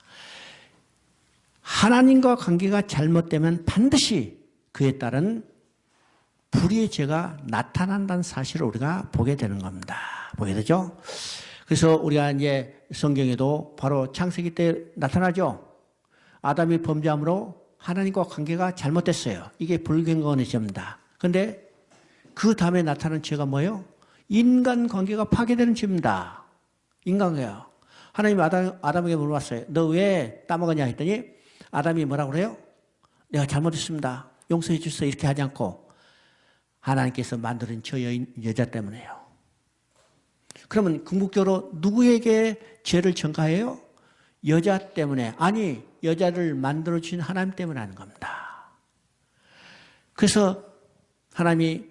하나님과 관계가 잘못되면 반드시 그에 따른 불의의 죄가 나타난다는 사실을 우리가 보게 되는 겁니다. 보게 되죠? 그래서 우리가 이제 성경에도 바로 창세기 때 나타나죠? 아담이 범죄함으로 하나님과 관계가 잘못됐어요. 이게 불경건의 죄입니다. 그런데 그 다음에 나타나는 죄가 뭐예요? 인간 관계가 파괴되는 죄입니다. 인간관계요. 하나님이 아담에게 물어봤어요. 너 왜 따먹었냐 했더니 아담이 뭐라고 그래요? 내가 잘못했습니다. 용서해 주세요. 이렇게 하지 않고 하나님께서 만드는 저 여자 때문에요. 그러면 궁극적으로 누구에게 죄를 전가해요? 여자 때문에. 아니, 여자를 만들어주신 하나님 때문에 하는 겁니다. 그래서 하나님이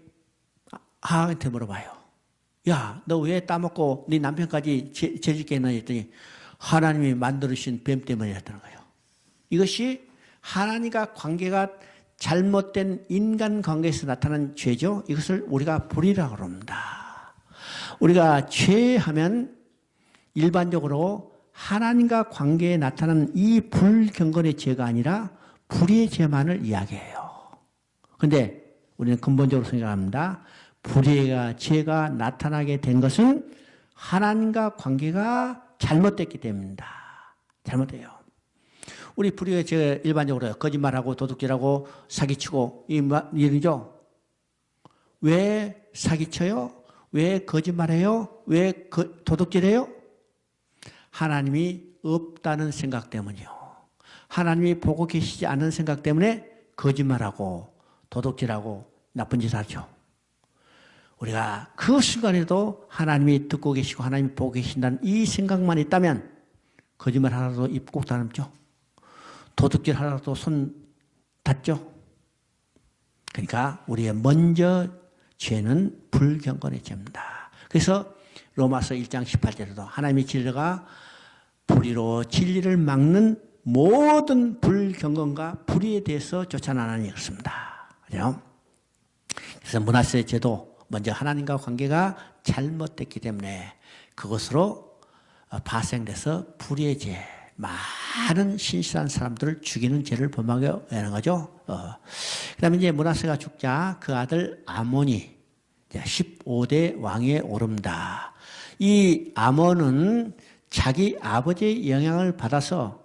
하악한테 물어봐요. 야, 너 왜 따먹고 네 남편까지 죄짓게 했느냐 했더니 하나님이 만들어주신 뱀 때문에 했다는 거예요. 이것이 하나님과 관계가 잘못된 인간관계에서 나타난 죄죠. 이것을 우리가 불의라고 합니다. 우리가 죄하면 일반적으로 하나님과 관계에 나타나는 이 불경건의 죄가 아니라 불의의 죄만을 이야기해요. 그런데 우리는 근본적으로 생각합니다. 불의의 죄가 나타나게 된 것은 하나님과 관계가 잘못됐기 때문입니다. 잘못돼요. 우리 불의의 죄가 일반적으로 거짓말하고 도둑질하고 사기치고 이러죠. 왜 사기쳐요? 왜 거짓말해요? 왜 도둑질해요? 하나님이 없다는 생각 때문이요. 하나님이 보고 계시지 않은 생각 때문에 거짓말하고 도둑질하고 나쁜 짓을 하죠. 우리가 그 순간에도 하나님이 듣고 계시고 하나님이 보고 계신다는 이 생각만 있다면 거짓말 하나도 입 꼭 다듬죠. 도둑질 하나도 손 닿죠. 그러니까 우리가 먼저 죄는 불경건의 죄입니다. 그래서 로마서 1장 18절에도 하나님의 진리가 불의로 진리를 막는 모든 불경건과 불의에 대해서 쫓아나는 것입니다. 그죠? 그래서 므낫세 죄도 먼저 하나님과 관계가 잘못됐기 때문에 그것으로 파생돼서 불의의 죄, 많은 신실한 사람들을 죽이는 죄를 범하게 되는 거죠. 그 다음에 이제 므낫세가 죽자 그 아들 아몬이 15대 왕에 오릅니다. 이 아몬은 자기 아버지의 영향을 받아서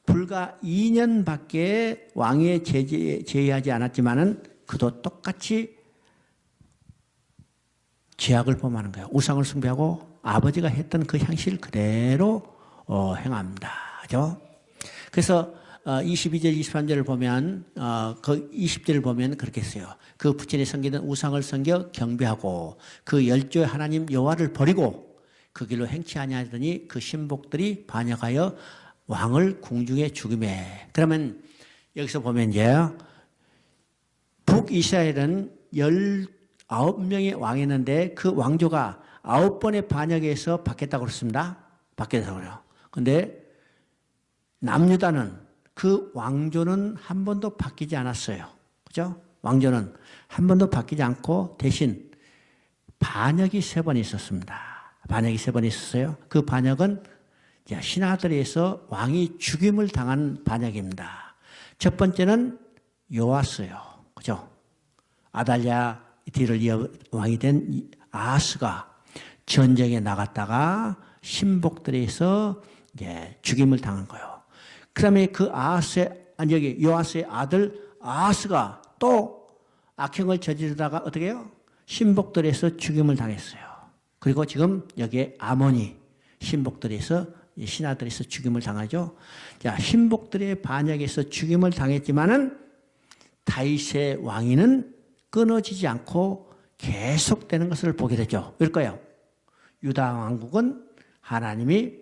불과 2년밖에 왕위에 제의하지 않았지만은 그도 똑같이 죄악을 범하는 거예요. 우상을 숭배하고 아버지가 했던 그 형식을 그대로 행합니다. 그죠? 그래서 22절, 23절을 보면 그 20절을 보면 그렇게 써요. 그 부친이 섬기던 우상을 섬겨 경배하고 그 열조의 하나님 여호와를 버리고 그 길로 행치 아니하더니 그 신복들이 반역하여 왕을 궁중에 죽임에. 그러면 여기서 보면 이제 북이스라엘은 19명의 왕이 있는데 그 왕조가 9번의 반역에서 바뀌었다고 그랬습니다. 바뀌었다고 그래요. 근데 남유다는 그 왕조는 한 번도 바뀌지 않았어요. 그죠? 왕조는 한 번도 바뀌지 않고 대신 반역이 3번 있었습니다. 반역이 3번 있었어요. 그 반역은 신하들에서 왕이 죽임을 당한 반역입니다. 첫 번째는 요아스요. 그죠? 아달랴 뒤를 이어 왕이 된 아하스가 전쟁에 나갔다가 신복들에서 죽임을 당한 거예요. 그 다음에 그 요아스의 아들 아하스가 또 악행을 저지르다가 어떻게 해요? 신복들에서 죽임을 당했어요. 그리고 지금 여기에 아몬이 신복들에서 신하들에서 죽임을 당하죠. 자, 신복들의 반역에서 죽임을 당했지만은 다윗의 왕위는 끊어지지 않고 계속되는 것을 보게 되죠. 왜일까요? 유다 왕국은 하나님이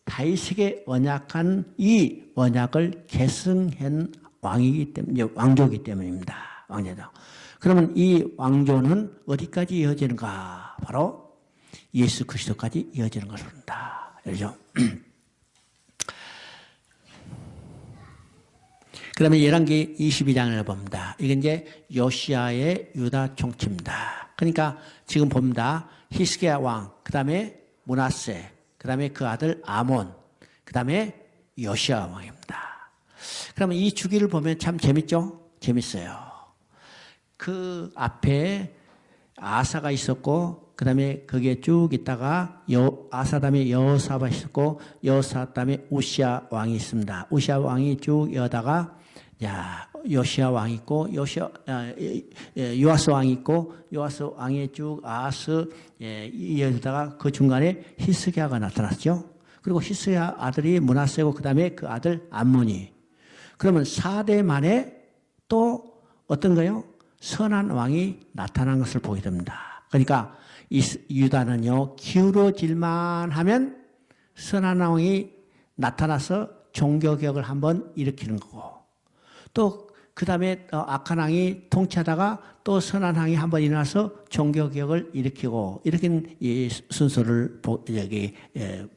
다윗에게 언약한 이 언약을 계승한 왕이기 때문에, 왕조이기 때문입니다. 왕조죠. 그러면 이 왕조는 어디까지 이어지는가? 바로 예수 그리스도까지 이어지는 것입니다. 그렇죠? 그러면 열왕기 22장을 봅니다. 이게 이제 요시야의 유다 총치입니다. 그러니까 지금 봅니다. 히스기야 왕, 그 다음에 므낫세, 그 다음에 그 아들 아몬, 그 다음에 요시야 왕입니다. 그러면 이 주기를 보면 참 재밌죠? 재밌어요. 그 앞에 아사가 있었고, 그 다음에 거기에 쭉 있다가 아사 다음에 여호사밧이 있었고, 여호사 다음에 우시야 왕이 있습니다. 우시야 왕이 쭉 이어다가 요시야 왕이 있고, 요아스 왕이 있고, 요아스 왕이 쭉 아하스 이어다가 그 중간에 히스기야가 나타났죠. 그리고 히스기야 아들이 므낫세고 그 다음에 그 아들 암몬이. 그러면 4대 만에 또 어떤 거요? 선한 왕이 나타난 것을 보게 됩니다. 그러니까 이 유다는요, 기울어질만 하면 선한 왕이 나타나서 종교개혁을 한번 일으키는 거고, 또 그 다음에 악한 왕이 통치하다가 또 선한 왕이 한번 일어나서 종교개혁을 일으키고, 이렇게 이 순서를 여기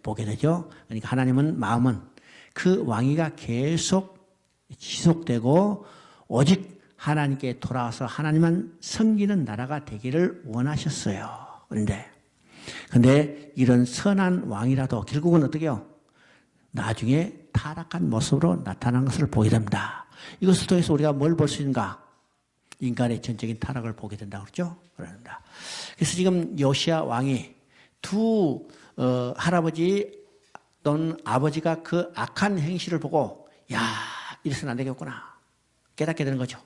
보게 되죠. 그러니까 하나님은 마음은 그 왕위가 계속 지속되고 오직 하나님께 돌아와서 하나님만 섬기는 나라가 되기를 원하셨어요. 그런데 이런 선한 왕이라도 결국은 어떻게 해요? 나중에 타락한 모습으로 나타난 것을 보게 됩니다. 이것을 통해서 우리가 뭘 볼 수 있는가? 인간의 전적인 타락을 보게 된다고 그러죠. 그럽니다. 그래서 지금 요시야 왕이 두 할아버지 또는 아버지가 그 악한 행실을 보고 이래서는 안 되겠구나 깨닫게 되는 거죠.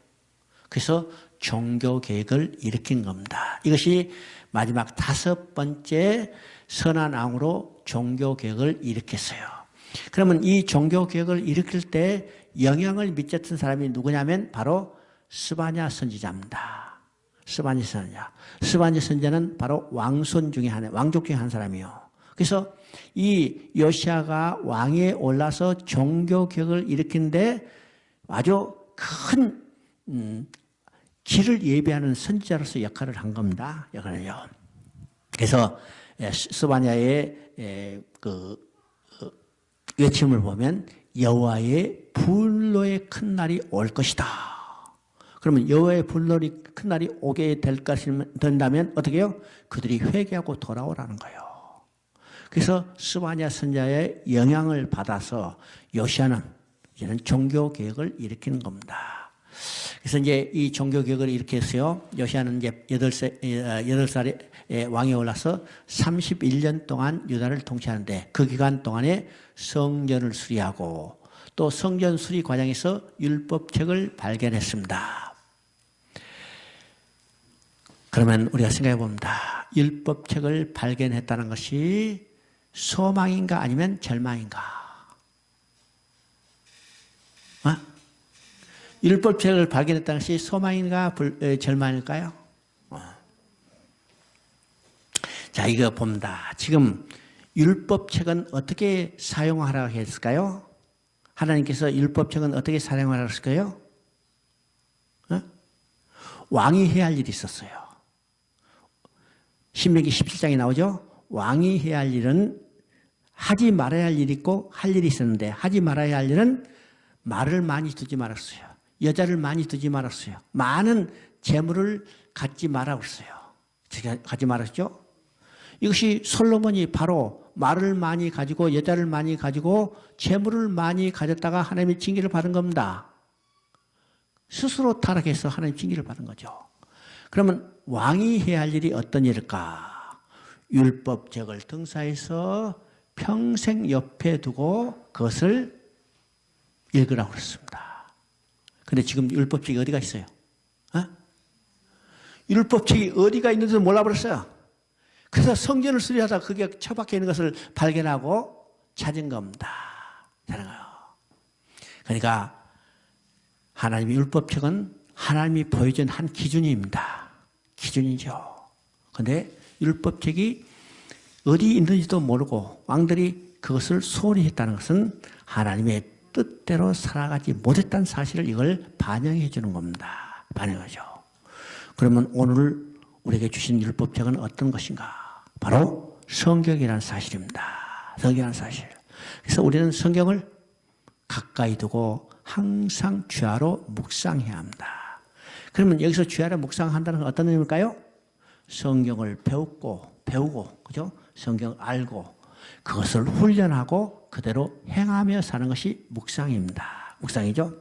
그래서 종교 개혁을 일으킨 겁니다. 이것이 마지막 5번째 선한 왕으로 종교 개혁을 일으켰어요. 그러면 이 종교 개혁을 일으킬 때 영향을 미쳤던 사람이 누구냐면 바로 스바냐 선지자입니다. 스바냐 선지자. 스바냐 선지자는 바로 왕손 중에 왕족 중에 한 사람이에요. 그래서 이 요시야가 왕위에 올라서 종교 개혁을 일으키는데 아주 큰 길을 예비하는 선지자로서 역할을 한 겁니다. 역할을요. 그래서 스바냐의 외침을 보면 여호와의 분노의 큰 날이 올 것이다. 그러면 여호와의 분노의 큰 날이 오게 된다면 어떻게 해요? 그들이 회개하고 돌아오라는 거예요. 그래서 스바냐 선지자의 영향을 받아서 요시야는 이제는 종교 개혁을 일으키는 겁니다. 그래서 이제 이 종교 개혁을 일으켰어요. 요시야는 이제 8살에 왕에 올라서 31년 동안 유다를 통치하는데 그 기간 동안에 성전을 수리하고 또 성전 수리 과정에서 율법책을 발견했습니다. 그러면 우리가 생각해 봅니다. 율법책을 발견했다는 것이 소망인가 아니면 절망인가? 율법책을 발견했다는 것이 소망인가 절망일까요? 자, 이거 봅니다. 지금 율법책은 어떻게 사용하라고 했을까요? 하나님께서 율법책은 어떻게 사용하라고 했을까요? 왕이 해야 할 일이 있었어요. 신명기 17장에 나오죠? 왕이 해야 할 일은 하지 말아야 할 일이 있고 할 일이 있었는데 하지 말아야 할 일은 말을 많이 두지 말았어요. 여자를 많이 두지 말았어요. 많은 재물을 갖지 말았어요. 갖지 말았죠? 이것이 솔로몬이 바로 말을 많이 가지고 여자를 많이 가지고 재물을 많이 가졌다가 하나님의 징계를 받은 겁니다. 스스로 타락해서 하나님 징계를 받은 거죠. 그러면 왕이 해야 할 일이 어떤 일일까? 율법책을 등사해서 평생 옆에 두고 그것을 읽으라고 그랬습니다. 근데 지금 율법책이 어디가 있어요? 율법책이 어디가 있는지도 몰라버렸어요. 그래서 성전을 수리하다가 그게 처박혀 있는 것을 발견하고 찾은 겁니다. 그러니까 하나님의 율법책은 하나님이 보여준 한 기준입니다. 기준이죠. 그런데 율법책이 어디 있는지도 모르고 왕들이 그것을 소홀히 했다는 것은 하나님의 뜻대로 살아가지 못했다는 사실을 이걸 반영해 주는 겁니다. 반영하죠. 그러면 오늘 우리에게 주신 율법책은 어떤 것인가? 바로 성경이라는 사실입니다. 성경이라는 사실. 그래서 우리는 성경을 가까이 두고 항상 주야로 묵상해야 합니다. 그러면 여기서 주야로 묵상한다는 건 어떤 의미일까요? 성경을 배우고, 그죠? 성경을 알고, 그것을 훈련하고 그대로 행하며 사는 것이 묵상입니다. 묵상이죠?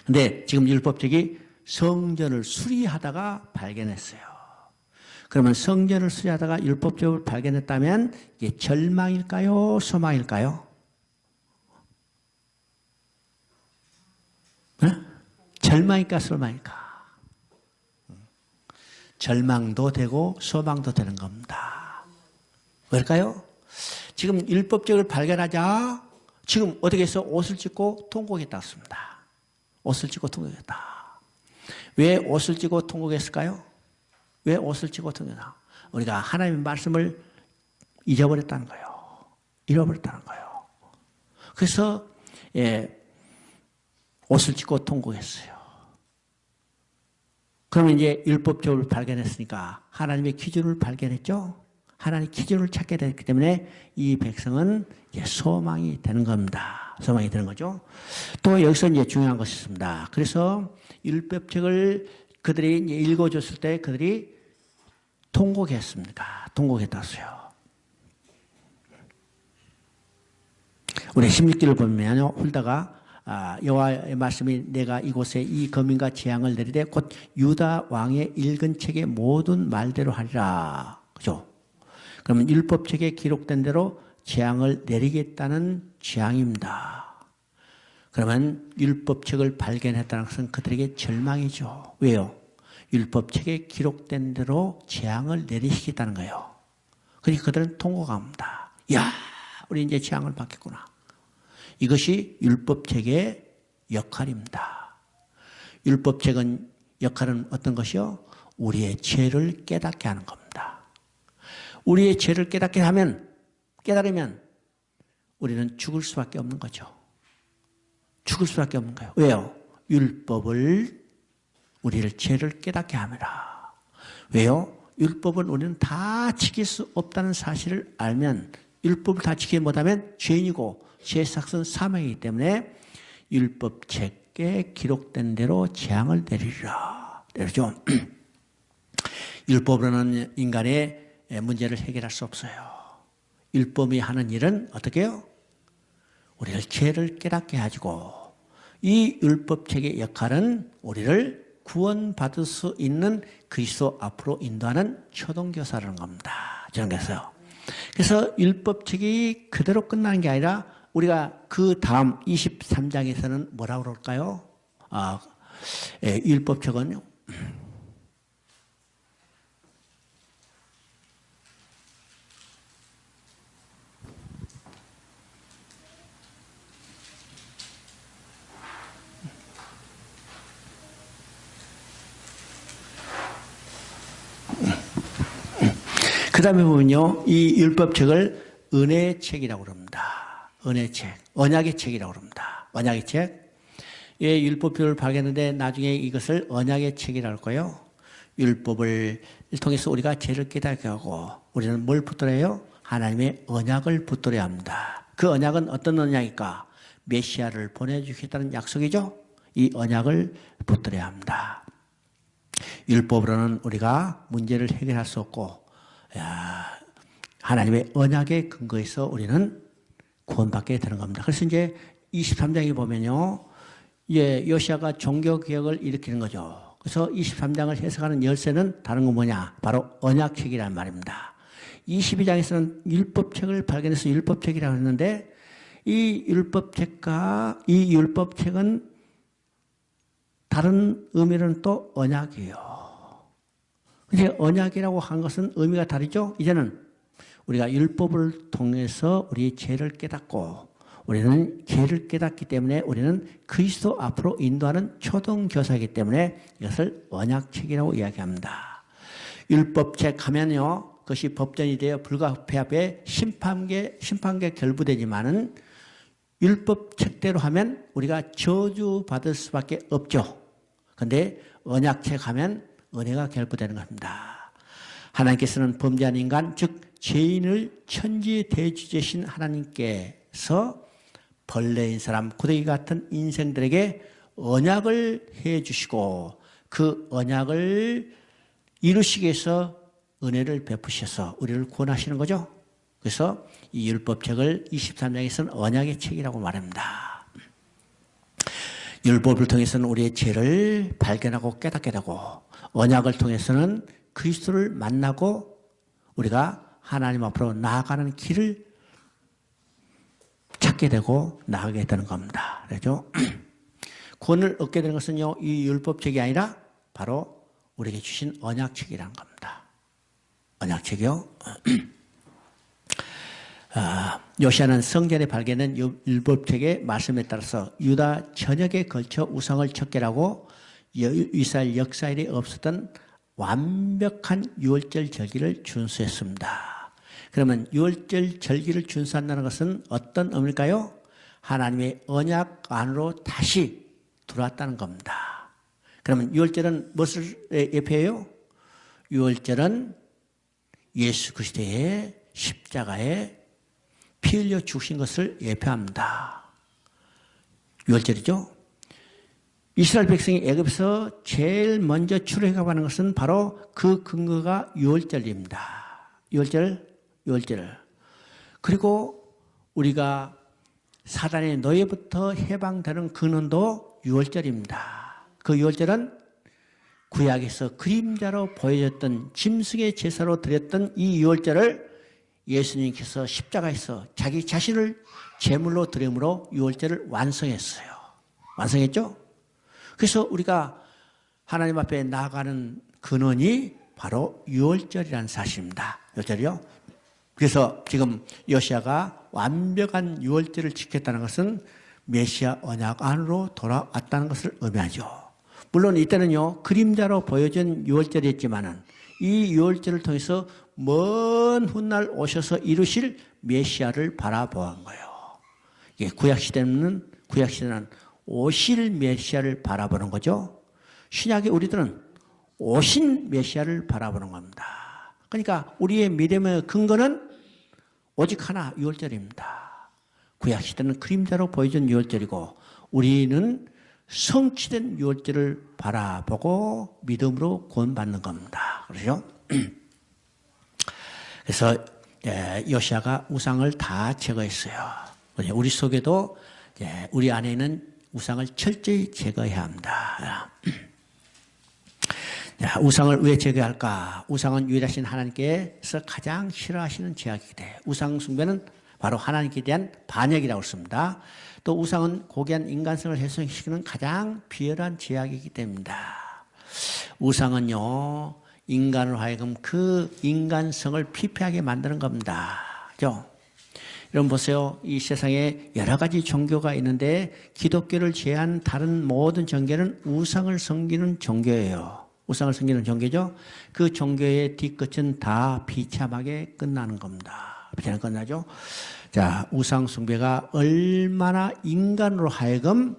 근데 지금 율법책이 성전을 수리하다가 발견했어요. 그러면 성전을 수리하다가 율법책을 발견했다면 이게 절망일까요? 소망일까요? 절망일까? 소망일까? 절망도 되고 소망도 되는 겁니다. 왜일까요? 지금 율법책을 발견하자 지금 어떻게 해서 옷을 찢고 통곡했다 했습니다. 옷을 찢고 통곡했다. 왜 옷을 찢고 통곡했을까요? 왜 옷을 찢고 통곡했나? 우리가 하나님의 말씀을 잊어버렸다는 거예요. 잃어버렸다는 거예요. 그래서 옷을 찢고 통곡했어요. 그러면 이제 율법적으로 발견했으니까 하나님의 기준을 발견했죠. 하나님의 기준을 찾게 됐기 때문에 이 백성은 이제 소망이 되는 겁니다. 소망이 되는 거죠. 또 여기서 이제 중요한 것이 있습니다. 그래서 율법책을 그들이 이제 읽어줬을 때 그들이 통곡했습니까? 통곡했다어요. 우리 16절을 보면요, 훌다가 여호와의 말씀이 내가 이곳에 이 검인과 재앙을 내리되 곧 유다 왕의 읽은 책의 모든 말대로 하리라. 그죠? 그러면 율법책에 기록된 대로 재앙을 내리겠다는 재앙입니다. 그러면 율법책을 발견했다는 것은 그들에게 절망이죠. 왜요? 율법책에 기록된 대로 재앙을 내리시겠다는 거예요. 그러니까 그들은 통곡합니다. 야, 우리 이제 재앙을 받겠구나. 이것이 율법책의 역할입니다. 율법책은 역할은 어떤 것이요? 우리의 죄를 깨닫게 하는 겁니다. 우리의 죄를 깨달으면 우리는 죽을 수밖에 없는 거죠. 죽을 수밖에 없는 거예요. 왜요? 율법을 우리를 죄를 깨닫게 함이라. 왜요? 율법은 우리는 다 지킬 수 없다는 사실을 알면, 율법을 다 지키지 못하면 죄인이고 죄의 삭은 사망이기 때문에 율법책에 기록된 대로 재앙을 내리리라. 내리죠. 율법으로는 인간의 문제를 해결할 수 없어요. 율법이 하는 일은 어떻게 해요? 우리를 죄를 깨닫게 해주고, 이 율법책의 역할은 우리를 구원받을 수 있는 그리스도 앞으로 인도하는 초동교사라는 겁니다. 저는 그래서 율법책이 그대로 끝나는 게 아니라 우리가 그 다음 23장에서는 뭐라고 그럴까요? 율법책은 그 다음에 보면요, 이 율법책을 은혜의 책이라고 그럽니다. 은혜의 책, 언약의 책이라고 그럽니다. 언약의 책. 예, 율법표를 발견했는데 나중에 이것을 언약의 책이라고 할까요? 율법을 통해서 우리가 죄를 깨닫게 하고, 우리는 뭘 붙들어야 해요? 하나님의 언약을 붙들어야 합니다. 그 언약은 어떤 언약일까? 메시아를 보내주겠다는 약속이죠. 이 언약을 붙들어야 합니다. 율법으로는 우리가 문제를 해결할 수 없고, 하나님의 언약의 근거에서 우리는 구원받게 되는 겁니다. 그래서 이제 23장에 보면요, 요시아가 종교개혁을 일으키는 거죠. 그래서 23장을 해석하는 열쇠는 다른 건 뭐냐? 바로 언약책이라는 말입니다. 22장에서는 율법책을 발견해서 율법책이라고 했는데, 이 율법책은 다른 의미로는 또 언약이에요. 이제 언약이라고 한 것은 의미가 다르죠. 이제는 우리가 율법을 통해서 우리 죄를 깨닫고, 우리는 죄를 깨닫기 때문에 우리는 그리스도 앞으로 인도하는 초등교사이기 때문에 이것을 언약책이라고 이야기합니다. 율법책 하면요, 그것이 법전이 되어 불가합회 앞에 심판계 결부되지만은 율법책대로 하면 우리가 저주받을 수밖에 없죠. 그런데 언약책 하면 은혜가 결부되는 겁니다. 하나님께서는 범죄한 인간, 즉 죄인을 천지 대주제신 하나님께서 벌레인 사람, 구더기 같은 인생들에게 언약을 해주시고, 그 언약을 이루시기 위해서 은혜를 베푸셔서 우리를 구원하시는 거죠. 그래서 이 율법책을 23장에서는 언약의 책이라고 말합니다. 율법을 통해서는 우리의 죄를 발견하고 깨닫게 되고, 언약을 통해서는 그리스도를 만나고 우리가 하나님 앞으로 나아가는 길을 찾게 되고 나가게 되는 겁니다. 그렇죠? 구원을 얻게 되는 것은요, 이 율법책이 아니라 바로 우리에게 주신 언약책이라는 겁니다. 언약책이요. 요시아는 성전에 발견된 율법책의 말씀에 따라서 유다 전역에 걸쳐 우상을 척결하고 이스라엘 역사일에 없었던 완벽한 유월절 절기를 준수했습니다. 그러면 유월절 절기를 준수한다는 것은 어떤 의미일까요? 하나님의 언약 안으로 다시 들어왔다는 겁니다. 그러면 유월절은 무엇을 예표해요? 유월절은 예수 그리스도의 십자가에 피 흘려 죽으신 것을 예표합니다. 유월절이죠. 이스라엘 백성이 애굽에서 제일 먼저 출애굽하는 것은 바로 그 근거가 유월절입니다. 유월절. 그리고 우리가 사단의 노예부터 해방되는 근원도 유월절입니다. 그 유월절은 구약에서 그림자로 보여졌던 짐승의 제사로 드렸던 이 유월절을 예수님께서 십자가에서 자기 자신을 제물로 드림으로 유월절을 완성했어요. 완성했죠? 그래서 우리가 하나님 앞에 나아가는 근원이 바로 유월절이라는 사실입니다. 유월절이요. 그래서 지금 요시아가 완벽한 유월절을 지켰다는 것은 메시아 언약 안으로 돌아왔다는 것을 의미하죠. 물론 이때는요, 그림자로 보여진 유월절이었지만은 이 유월절을 통해서 먼 훗날 오셔서 이루실 메시아를 바라보한 거예요. 이게 구약시대는 오실 메시아를 바라보는 거죠. 신약의 우리들은 오신 메시아를 바라보는 겁니다. 그러니까 우리의 믿음의 근거는 오직 하나, 유월절입니다. 구약시대는 그림자로 보여준 유월절이고 우리는 성취된 유월절을 바라보고 믿음으로 구원받는 겁니다. 그렇죠? 그래서 요시아가 우상을 다 제거했어요. 우리 속에도 우리 안에 있는 우상을 철저히 제거해야 합니다. 우상을 왜 제거할까? 우상은 유일하신 하나님께서 가장 싫어하시는 죄악이기 때문에 우상 숭배는 바로 하나님께 대한 반역이라고 했습니다. 또 우상은 고귀한 인간성을 훼손시키는 가장 비열한 죄악이기 때문입니다. 우상은요, 인간으로 하여금 그 인간성을 피폐하게 만드는 겁니다. 그죠? 여러분 보세요. 이 세상에 여러 가지 종교가 있는데 기독교를 제외한 다른 모든 종교는 우상을 섬기는 종교예요. 우상을 섬기는 종교죠. 그 종교의 뒤끝은 다 비참하게 끝나는 겁니다. 비참하게 끝나죠. 자, 우상 숭배가 얼마나 인간으로 하여금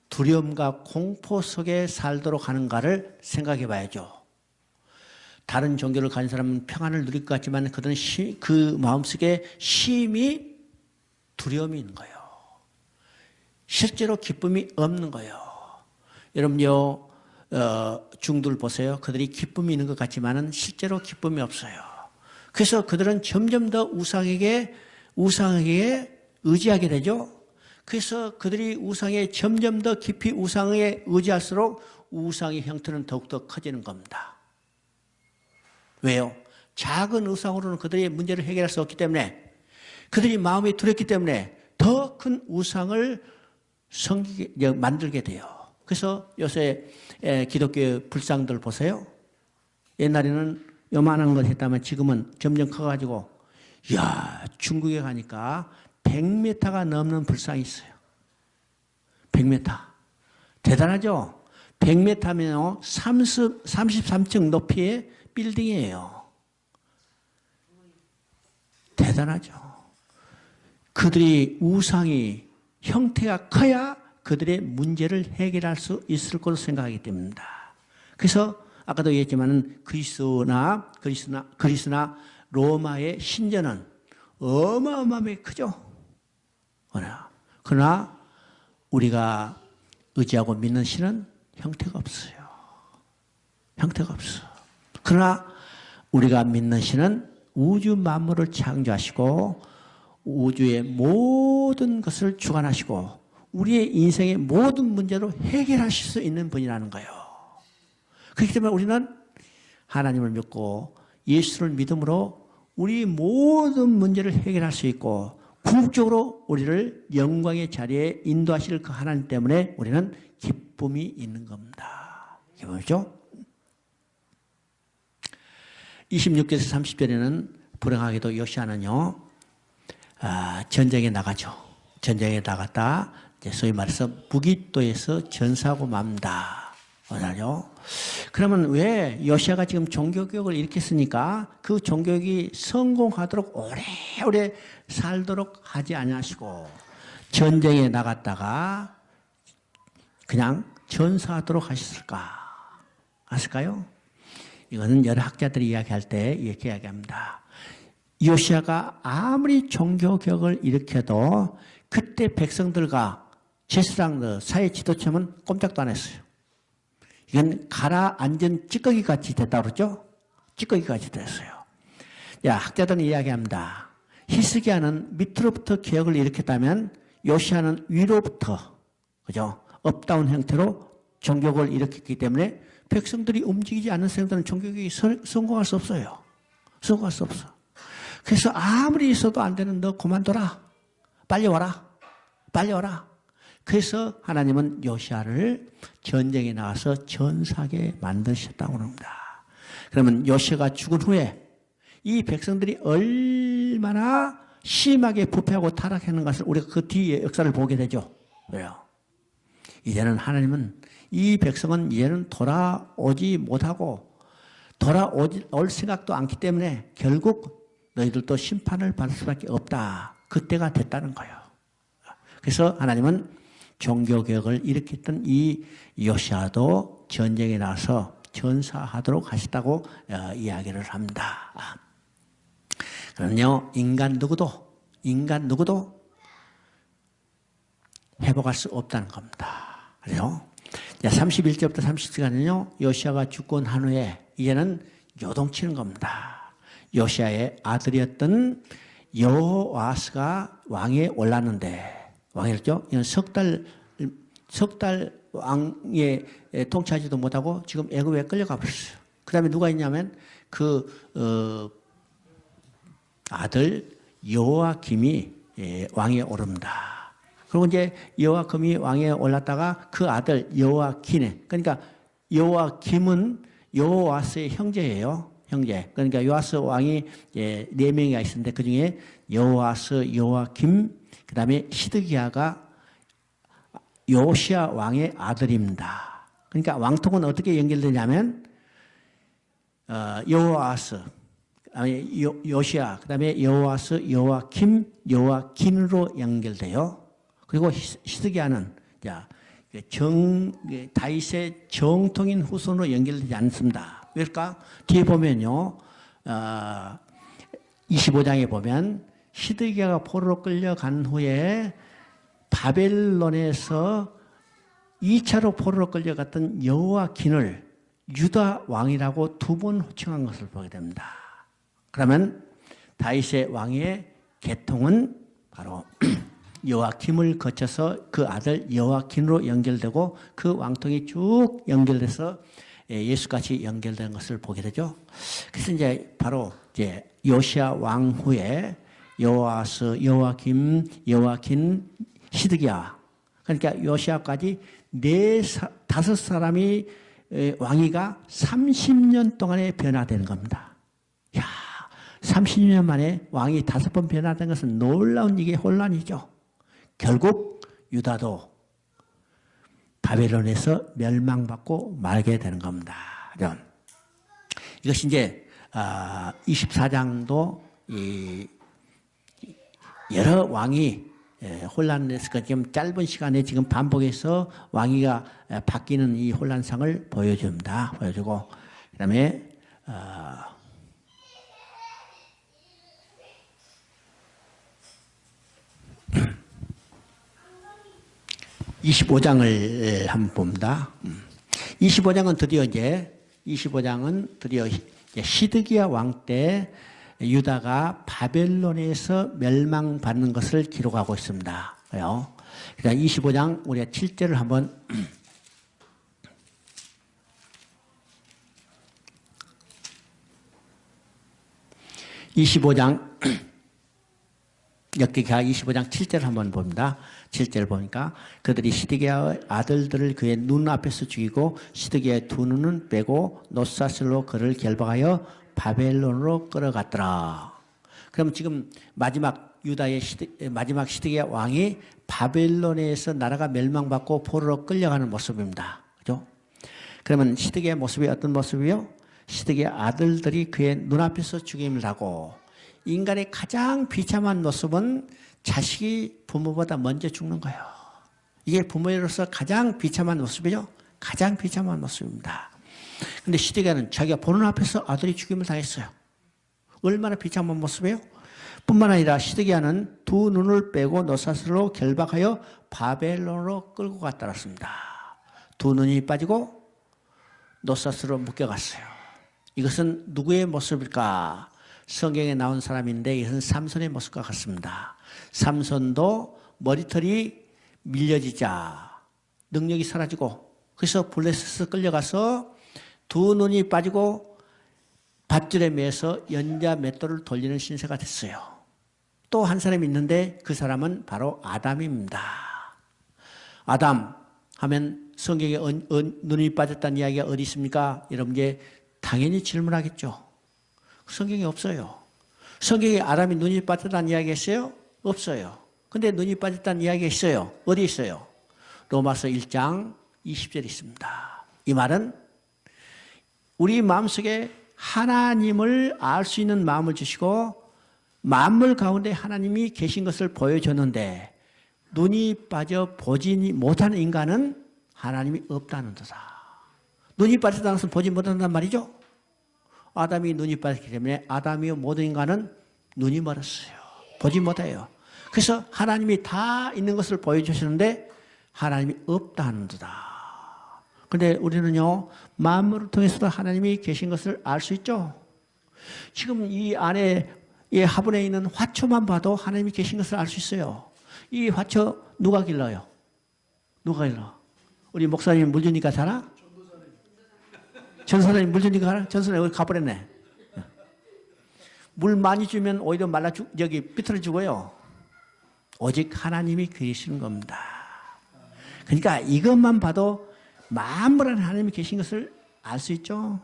두려움과 공포 속에 살도록 하는가를 생각해 봐야죠. 다른 종교를 가진 사람은 평안을 누릴 것 같지만 그들은 그 마음속에 심히 두려움이 있는 거예요. 실제로 기쁨이 없는 거예요. 여러분요, 중들 보세요. 그들이 기쁨이 있는 것 같지만은 실제로 기쁨이 없어요. 그래서 그들은 점점 더 우상에게 의지하게 되죠. 그래서 그들이 우상에 점점 더 깊이 우상에 의지할수록 우상의 형태는 더욱더 커지는 겁니다. 왜요? 작은 우상으로는 그들의 문제를 해결할 수 없기 때문에 그들이 마음이 두렵기 때문에 더 큰 우상을 만들게 돼요. 그래서 요새 기독교 불상들 보세요. 옛날에는 요만한 걸 했다면 지금은 점점 커가지고 이야, 중국에 가니까 100m가 넘는 불상이 있어요. 100m. 대단하죠? 100m면 33층 높이의 빌딩이에요. 대단하죠? 그들이 우상이 형태가 커야 그들의 문제를 해결할 수 있을 것으로 생각하기 때문입니다. 그래서 아까도 얘기했지만 그리스나 로마의 신전은 어마어마하게 크죠. 그러나 우리가 의지하고 믿는 신은 형태가 없어요. 형태가 없어. 그러나 우리가 믿는 신은 우주 만물을 창조하시고 우주의 모든 것을 주관하시고 우리의 인생의 모든 문제로 해결하실 수 있는 분이라는 거예요. 그렇기 때문에 우리는 하나님을 믿고 예수를 믿음으로 우리 모든 문제를 해결할 수 있고 궁극적으로 우리를 영광의 자리에 인도하실 그 하나님 때문에 우리는 기쁨이 있는 겁니다. 기쁨이죠? 26절에서 30절에는 불행하게도 요시아는요, 전쟁에 나가죠. 전쟁에 나갔다, 이제 소위 말해서 무기또에서 전사하고 맙니다. 맞아요? 그러면 왜 요시아가 지금 종교교육을 일으켰으니까 그 종교육이 성공하도록 오래오래 살도록 하지 아니하시고 전쟁에 나갔다가 그냥 전사하도록 하셨을까? 아실까요? 이거는 여러 학자들이 이야기할 때 이렇게 이야기합니다. 요시아가 아무리 종교개혁을 일으켜도 그때 백성들과 제사장들, 사회 지도층은 꼼짝도 안 했어요. 이건 가라앉은 찌꺼기 같이 됐다고 그러죠? 찌꺼기 같이 됐어요. 야, 학자들은 이야기합니다. 히스기야는 밑으로부터 개혁을 일으켰다면 요시아는 위로부터, 그죠? 업다운 형태로 종교개혁을 일으켰기 때문에 백성들이 움직이지 않는 생들은 종교개혁이 성공할 수 없어요. 성공할 수 없어. 그래서 아무리 있어도 안 되는 너 그만둬라. 빨리 와라. 빨리 와라. 그래서 하나님은 요시아를 전쟁에 나가서 전사하게 만드셨다고 합니다. 그러면 요시아가 죽은 후에 이 백성들이 얼마나 심하게 부패하고 타락하는 것을 우리가 그 뒤에 역사를 보게 되죠. 왜요? 이제는 하나님은 이 백성은 이제는 돌아오지 못하고 돌아올 생각도 않기 때문에 결국 너희들도 심판을 받을 수밖에 없다. 그때가 됐다는 거예요. 그래서 하나님은 종교개혁을 일으켰던 이 요시아도 전쟁에 나서 전사하도록 하셨다고 이야기를 합니다. 그럼요, 인간 누구도 회복할 수 없다는 겁니다. 그래요? 31절부터 30절까지는요, 요시아가 죽고 난 후에 이제는 요동치는 겁니다. 요시아의 아들이었던 여호아스가 왕에 올랐는데, 왕이었죠? 이건 석 달 왕에 통치하지도 못하고 지금 애굽에 끌려가 버렸어요. 그 다음에 누가 있냐면 아들 여호야김이 왕에 오릅니다. 그리고 이제 여호야김이 왕에 올랐다가 그 아들 여호야킨, 그러니까 여호야김은 여호아스의 형제예요. 형제. 그러니까 요아스 왕이 4명이 있었는데 그 중에 여호아스, 여호야김, 그 다음에 시드기야가 요시야 왕의 아들입니다. 그러니까 왕통은 어떻게 연결되냐면 여호아스, 요시야, 그 다음에 여호아스, 여호야김, 여호야긴으로 연결돼요. 그리고 시드기야는 다윗의 정통인 후손으로 연결되지 않습니다. 왜일까? 뒤에 보면요, 25장에 보면 시드기야가 포로로 끌려간 후에 바벨론에서 2차로 포로로 끌려갔던 여호야긴을 유다 왕이라고 2번 호칭한 것을 보게 됩니다. 그러면 다윗의 왕의 계통은 바로 여호야김을 거쳐서 그 아들 여호야긴으로 연결되고 그 왕통이 쭉 연결돼서 예수같이 연결된 것을 보게 되죠. 그래서 이제 바로 요시야 왕 후에 여호아스, 여호야김, 여호야긴, 시드기야, 그러니까 요시야까지 5사람이 왕위가 30년 동안에 변화되는 겁니다. 야, 30년 만에 왕이 5번 변화된 것은 놀라운 이게 혼란이죠. 결국 유다도 바벨론에서 멸망받고 말게 되는 겁니다. 이것이 이제 24장도 여러 왕이 혼란했으니까 지금 짧은 시간에 지금 반복해서 왕위가 바뀌는 이 혼란상을 보여줍니다. 보여주고 그 다음에 25장을 한번 봅니다. 25장은 드디어 시드기야 왕 때 유다가 바벨론에서 멸망받는 것을 기록하고 있습니다. 그러니까 25장 우리가 7절을 한번 25장 역대기하 25장 7절을 한번 봅니다. 7절 보니까 그들이 시드기야의 아들들을 그의 눈앞에서 죽이고 시드기야의 2눈은 빼고 놋사슬로 그를 결박하여 바벨론으로 끌어갔더라. 그럼 지금 마지막 유다의 마지막 시드기야 왕이 바벨론에서 나라가 멸망받고 포로로 끌려가는 모습입니다. 그죠? 그러면 시드기야의 모습이 어떤 모습이요? 시드기야 아들들이 그의 눈앞에서 죽임을 하고, 인간의 가장 비참한 모습은 자식이 부모보다 먼저 죽는 거예요. 이게 부모로서 가장 비참한 모습이죠. 가장 비참한 모습입니다. 근데 시드기야는 자기가 보는 앞에서 아들이 죽임을 당했어요. 얼마나 비참한 모습이에요? 뿐만 아니라 시드기야는 2눈을 빼고 놋사슬로 결박하여 바벨론으로 끌고 갔다였습니다. 2눈이 빠지고 놋사슬로 묶여갔어요. 이것은 누구의 모습일까? 성경에 나온 사람인데 이것은 삼손의 모습과 같습니다. 삼손도 머리털이 밀려지자 능력이 사라지고, 그래서 블레셋에서 끌려가서 2눈이 빠지고 밧줄에 매서 연자 맷돌을 돌리는 신세가 됐어요. 또 한 사람이 있는데 그 사람은 바로 아담입니다. 아담 하면 성경에 눈이 빠졌다는 이야기가 어디 있습니까? 여러분께 당연히 질문하겠죠. 성경에 없어요. 성경에 아담이 눈이 빠졌다는 이야기가 있어요? 없어요. 근데 눈이 빠졌다는 이야기가 있어요. 어디 있어요? 로마서 1장 20절에 있습니다. 이 말은 우리 마음속에 하나님을 알 수 있는 마음을 주시고 만물 가운데 하나님이 계신 것을 보여줬는데 눈이 빠져 보지 못하는 인간은 하나님이 없다는 거다. 눈이 빠졌다는 것은 보지 못한단 말이죠. 아담이 눈이 빠졌기 때문에 아담이요 모든 인간은 눈이 멀었어요. 보지 못해요. 그래서 하나님이 다 있는 것을 보여주시는데 하나님이 없다는도다. 그런데 우리는요, 만물을 통해서도 하나님이 계신 것을 알 수 있죠. 지금 이 안에, 이 화분에 있는 화초만 봐도 하나님이 계신 것을 알 수 있어요. 이 화초 누가 길러요? 누가 길러? 우리 목사님 물 주니까 살아? 전선생님 물 주니까 살아? 전선생님 여기 가버렸네. 물 많이 주면 오히려 비틀어 죽어요. 오직 하나님이 계시는 겁니다. 그러니까 이것만 봐도 만물 안에 하나님이 계신 것을 알 수 있죠.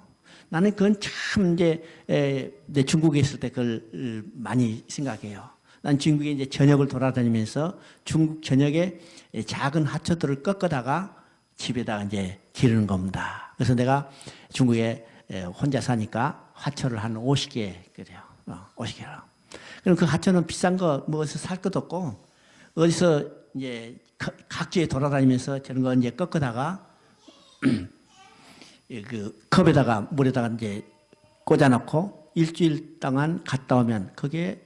나는 그건 참 이제 내 중국에 있을 때 그걸 많이 생각해요. 난 중국에 이제 전역을 돌아다니면서 중국 전역에 작은 하초들을 꺾어다가 집에다가 이제 기르는 겁니다. 그래서 내가 중국에 혼자 사니까 화초를 한 50개 그래요. 50개라. 그럼 그 하초는 비싼 거 뭐 어디서 살 것도 없고 어디서 이제 각지에 돌아다니면서 저런 거 이제 꺾어다가 그 컵에다가 물에다가 이제 꽂아놓고 일주일 동안 갔다 오면 거기에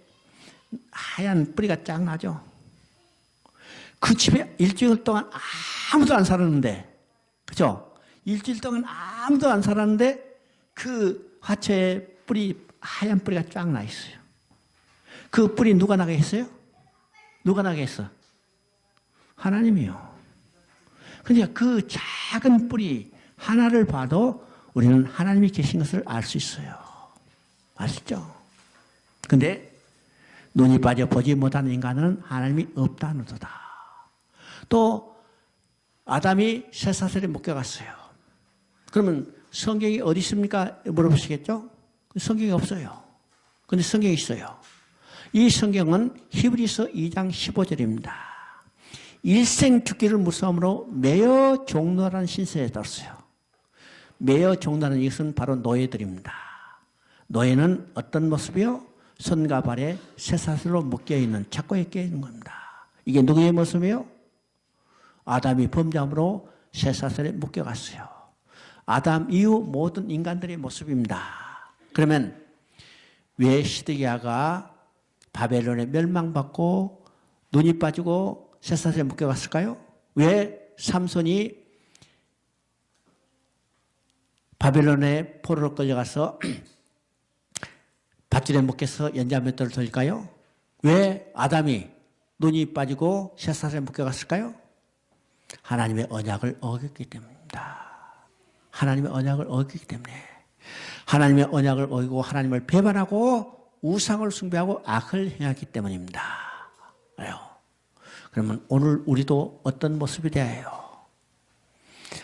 하얀 뿌리가 쫙 나죠. 그 집에 일주일 동안 아무도 안 살았는데, 그죠? 일주일 동안 아무도 안 살았는데 그 화초에 하얀 뿌리가 쫙 나 있어요. 그 뿌리 누가 나게 했어요? 누가 나게 했어? 하나님이요. 그러니까 그 작은 뿌리 하나를 봐도 우리는 하나님이 계신 것을 알 수 있어요. 아시죠? 근데 눈이 빠져 보지 못하는 인간은 하나님이 없다는도다. 또 아담이 쇠사슬에 묶여갔어요. 그러면 성경이 어디 있습니까? 물어보시겠죠? 성경이 없어요. 근데 성경이 있어요. 이 성경은 히브리서 2장 15절입니다. 일생 죽기를 무서움으로 매어 종노라는 신세에 들었어요. 매어 종노라는 이것은 바로 노예들입니다. 노예는 어떤 모습이요? 손과 발에 쇠사슬로 묶여있는, 착고에 끼어있는 겁니다. 이게 누구의 모습이요? 아담이 범죄함으로 쇠사슬에 묶여갔어요. 아담 이후 모든 인간들의 모습입니다. 그러면 왜 시드기야가 바벨론에 멸망받고 눈이 빠지고 쇠사슬에 묶여갔을까요? 왜 삼손이 바벨론에 포로로 끌려가서 밧줄에 묶여서 연자맷돌을 돌릴까요? 왜 아담이 눈이 빠지고 쇠사슬에 묶여갔을까요? 하나님의 언약을 어겼기 때문입니다. 하나님의 언약을 어겼기 때문에. 하나님의 언약을 어기고 하나님을 배반하고 우상을 숭배하고 악을 행했기 때문입니다. 그러면 오늘 우리도 어떤 모습이 되어야 해요?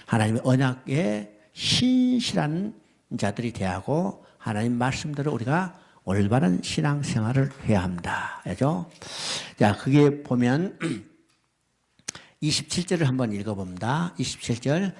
하나님의 언약에 신실한 자들이 되어야 하고 하나님 말씀대로 우리가 올바른 신앙생활을 해야 합니다. 그죠? 자, 그게 보면 27절을 한번 읽어봅니다. 27절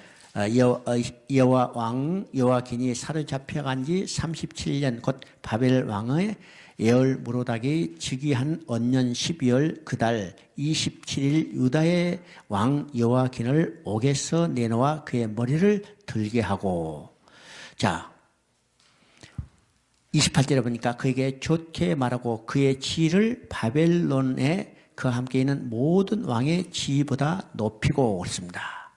여호와 왕 여호와긴이 사로잡혀간 지 37년 곧 바벨 왕의 예열 무로닥이 즉위한 언년 12월 그달 27일 유다의 왕 여호와긴을 옥에서 내놓아 그의 머리를 들게 하고, 자 28절에 보니까 그에게 좋게 말하고 그의 지위를 바벨론에 그와 함께 있는 모든 왕의 지위보다 높이고 그렇습니다.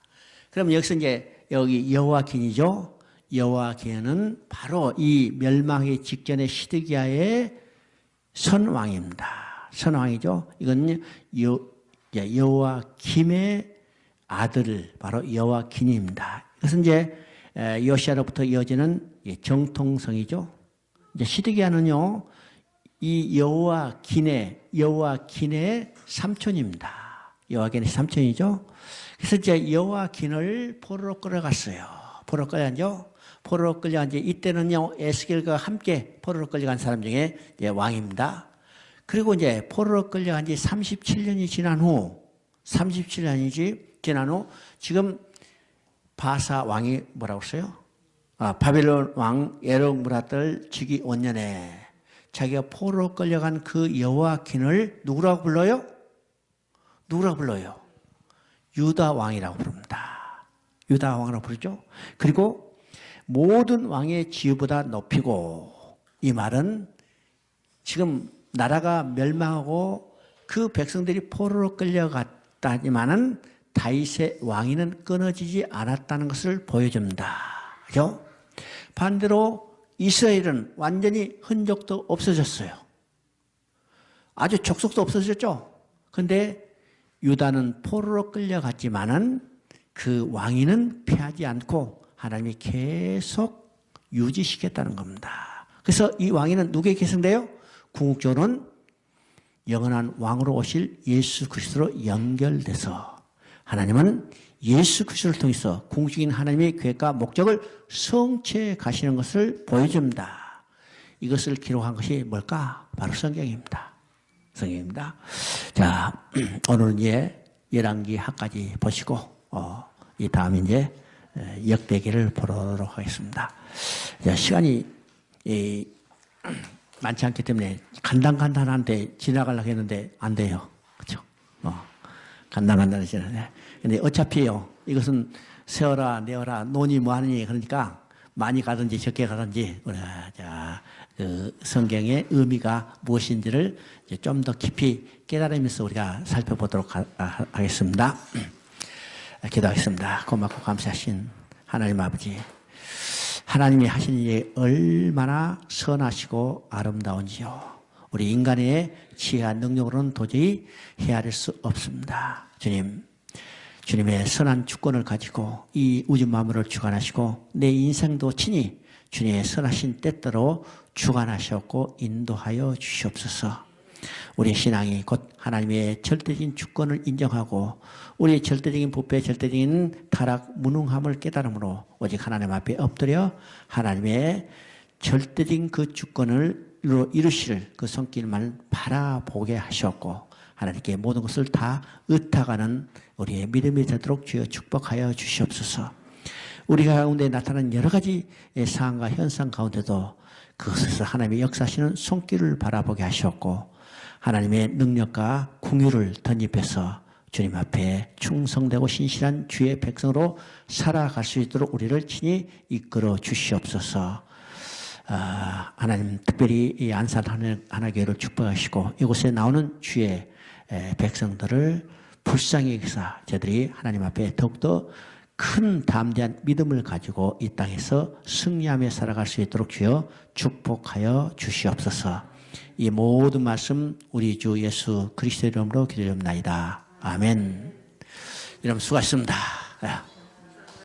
그럼 여기서 이제 여기 여호와긴이죠. 여호와긴은 바로 이 멸망의 직전의 시드기야의 선왕입니다. 선왕이죠. 이건 여호와김의 아들 바로 여호와긴입니다. 이것은 이제 요시야로부터 이어지는 정통성이죠. 이제 시드기야는요, 이 여호와긴의 삼촌입니다. 여호와긴의 삼촌이죠. 그래서 이제 여호와긴을 포로로 끌어갔어요. 포로로 끌려간죠. 포로로 끌려간 지 이때는요 에스겔과 함께 포로로 끌려간 사람 중에 왕입니다. 그리고 이제 포로로 끌려간 지 37년이 지난 후 지금 바사 왕이 뭐라고 써요? 바벨론 왕 에럭무라들 즉위 5년에 자기가 포로로 끌려간 그 여호와긴을 누구라고 불러요? 누구라고 불러요? 유다 왕이라고 부릅니다. 유다 왕이라고 부르죠. 그리고 모든 왕의 지위보다 높이고, 이 말은 지금 나라가 멸망하고 그 백성들이 포로로 끌려갔다지만은 다윗의 왕위는 끊어지지 않았다는 것을 보여줍니다. 그죠? 반대로 이스라엘은 완전히 흔적도 없어졌어요. 아주 족속도 없어졌죠. 그런데 유다는 포로로 끌려갔지만은 그 왕위는 피하지 않고 하나님이 계속 유지시켰다는 겁니다. 그래서 이 왕위는 누구에게 계승돼요? 궁극적으로는 영원한 왕으로 오실 예수 그리스도로 연결돼서 하나님은 예수 그리스도를 통해서 궁극적인 하나님의 계획과 목적을 성취해 가시는 것을 보여줍니다. 이것을 기록한 것이 뭘까? 바로 성경입니다. 성경입니다. 자, 오늘은 이제 열왕기 하까지 보시고 이 다음 이제 역대기를 보도록 하겠습니다. 자, 시간이 많지 않기 때문에 간단한데 지나가려고 했는데 안 돼요. 그렇죠? 간단하게 지나네. 근데 어차피요, 이것은 세어라, 내어라, 논이 뭐 하느니, 그러니까 많이 가든지 적게 가든지, 자, 그 성경의 의미가 무엇인지를 좀 더 깊이 깨달으면서 우리가 살펴보도록 하겠습니다. 기도하겠습니다. 고맙고 감사하신 하나님 아버지. 하나님이 하신 일이 얼마나 선하시고 아름다운지요. 우리 인간의 지혜와 능력으로는 도저히 헤아릴 수 없습니다. 주님, 주님의 선한 주권을 가지고 이 우주 만물을 주관하시고 내 인생도 친히 주님의 선하신 때대로 주관하셨고 인도하여 주시옵소서. 우리의 신앙이 곧 하나님의 절대적인 주권을 인정하고 우리의 절대적인 부패, 절대적인 타락, 무능함을 깨달음으로 오직 하나님 앞에 엎드려 하나님의 절대적인 그 주권을 이루실 그 손길만 바라보게 하셨고 하나님께 모든 것을 다 의탁하는 우리의 믿음이 되도록 주여 축복하여 주시옵소서. 우리 가운데 나타나는 여러 가지 상황과 현상 가운데도 그것에서 하나님의 역사하시는 손길을 바라보게 하셨고 하나님의 능력과 긍휼을 덧입혀서 주님 앞에 충성되고 신실한 주의 백성으로 살아갈 수 있도록 우리를 친히 이끌어 주시옵소서. 하나님 특별히 이 안산 하나교회를 축복하시고 이곳에 나오는 주의 백성들을 불쌍히 여기사 저들이 하나님 앞에 더욱더 큰 담대한 믿음을 가지고 이 땅에서 승리하며 살아갈 수 있도록 주여 축복하여 주시옵소서. 이 모든 말씀 우리 주 예수 그리스도의 이름으로 기도드립나이다. 아멘. 여러분 수고하셨습니다.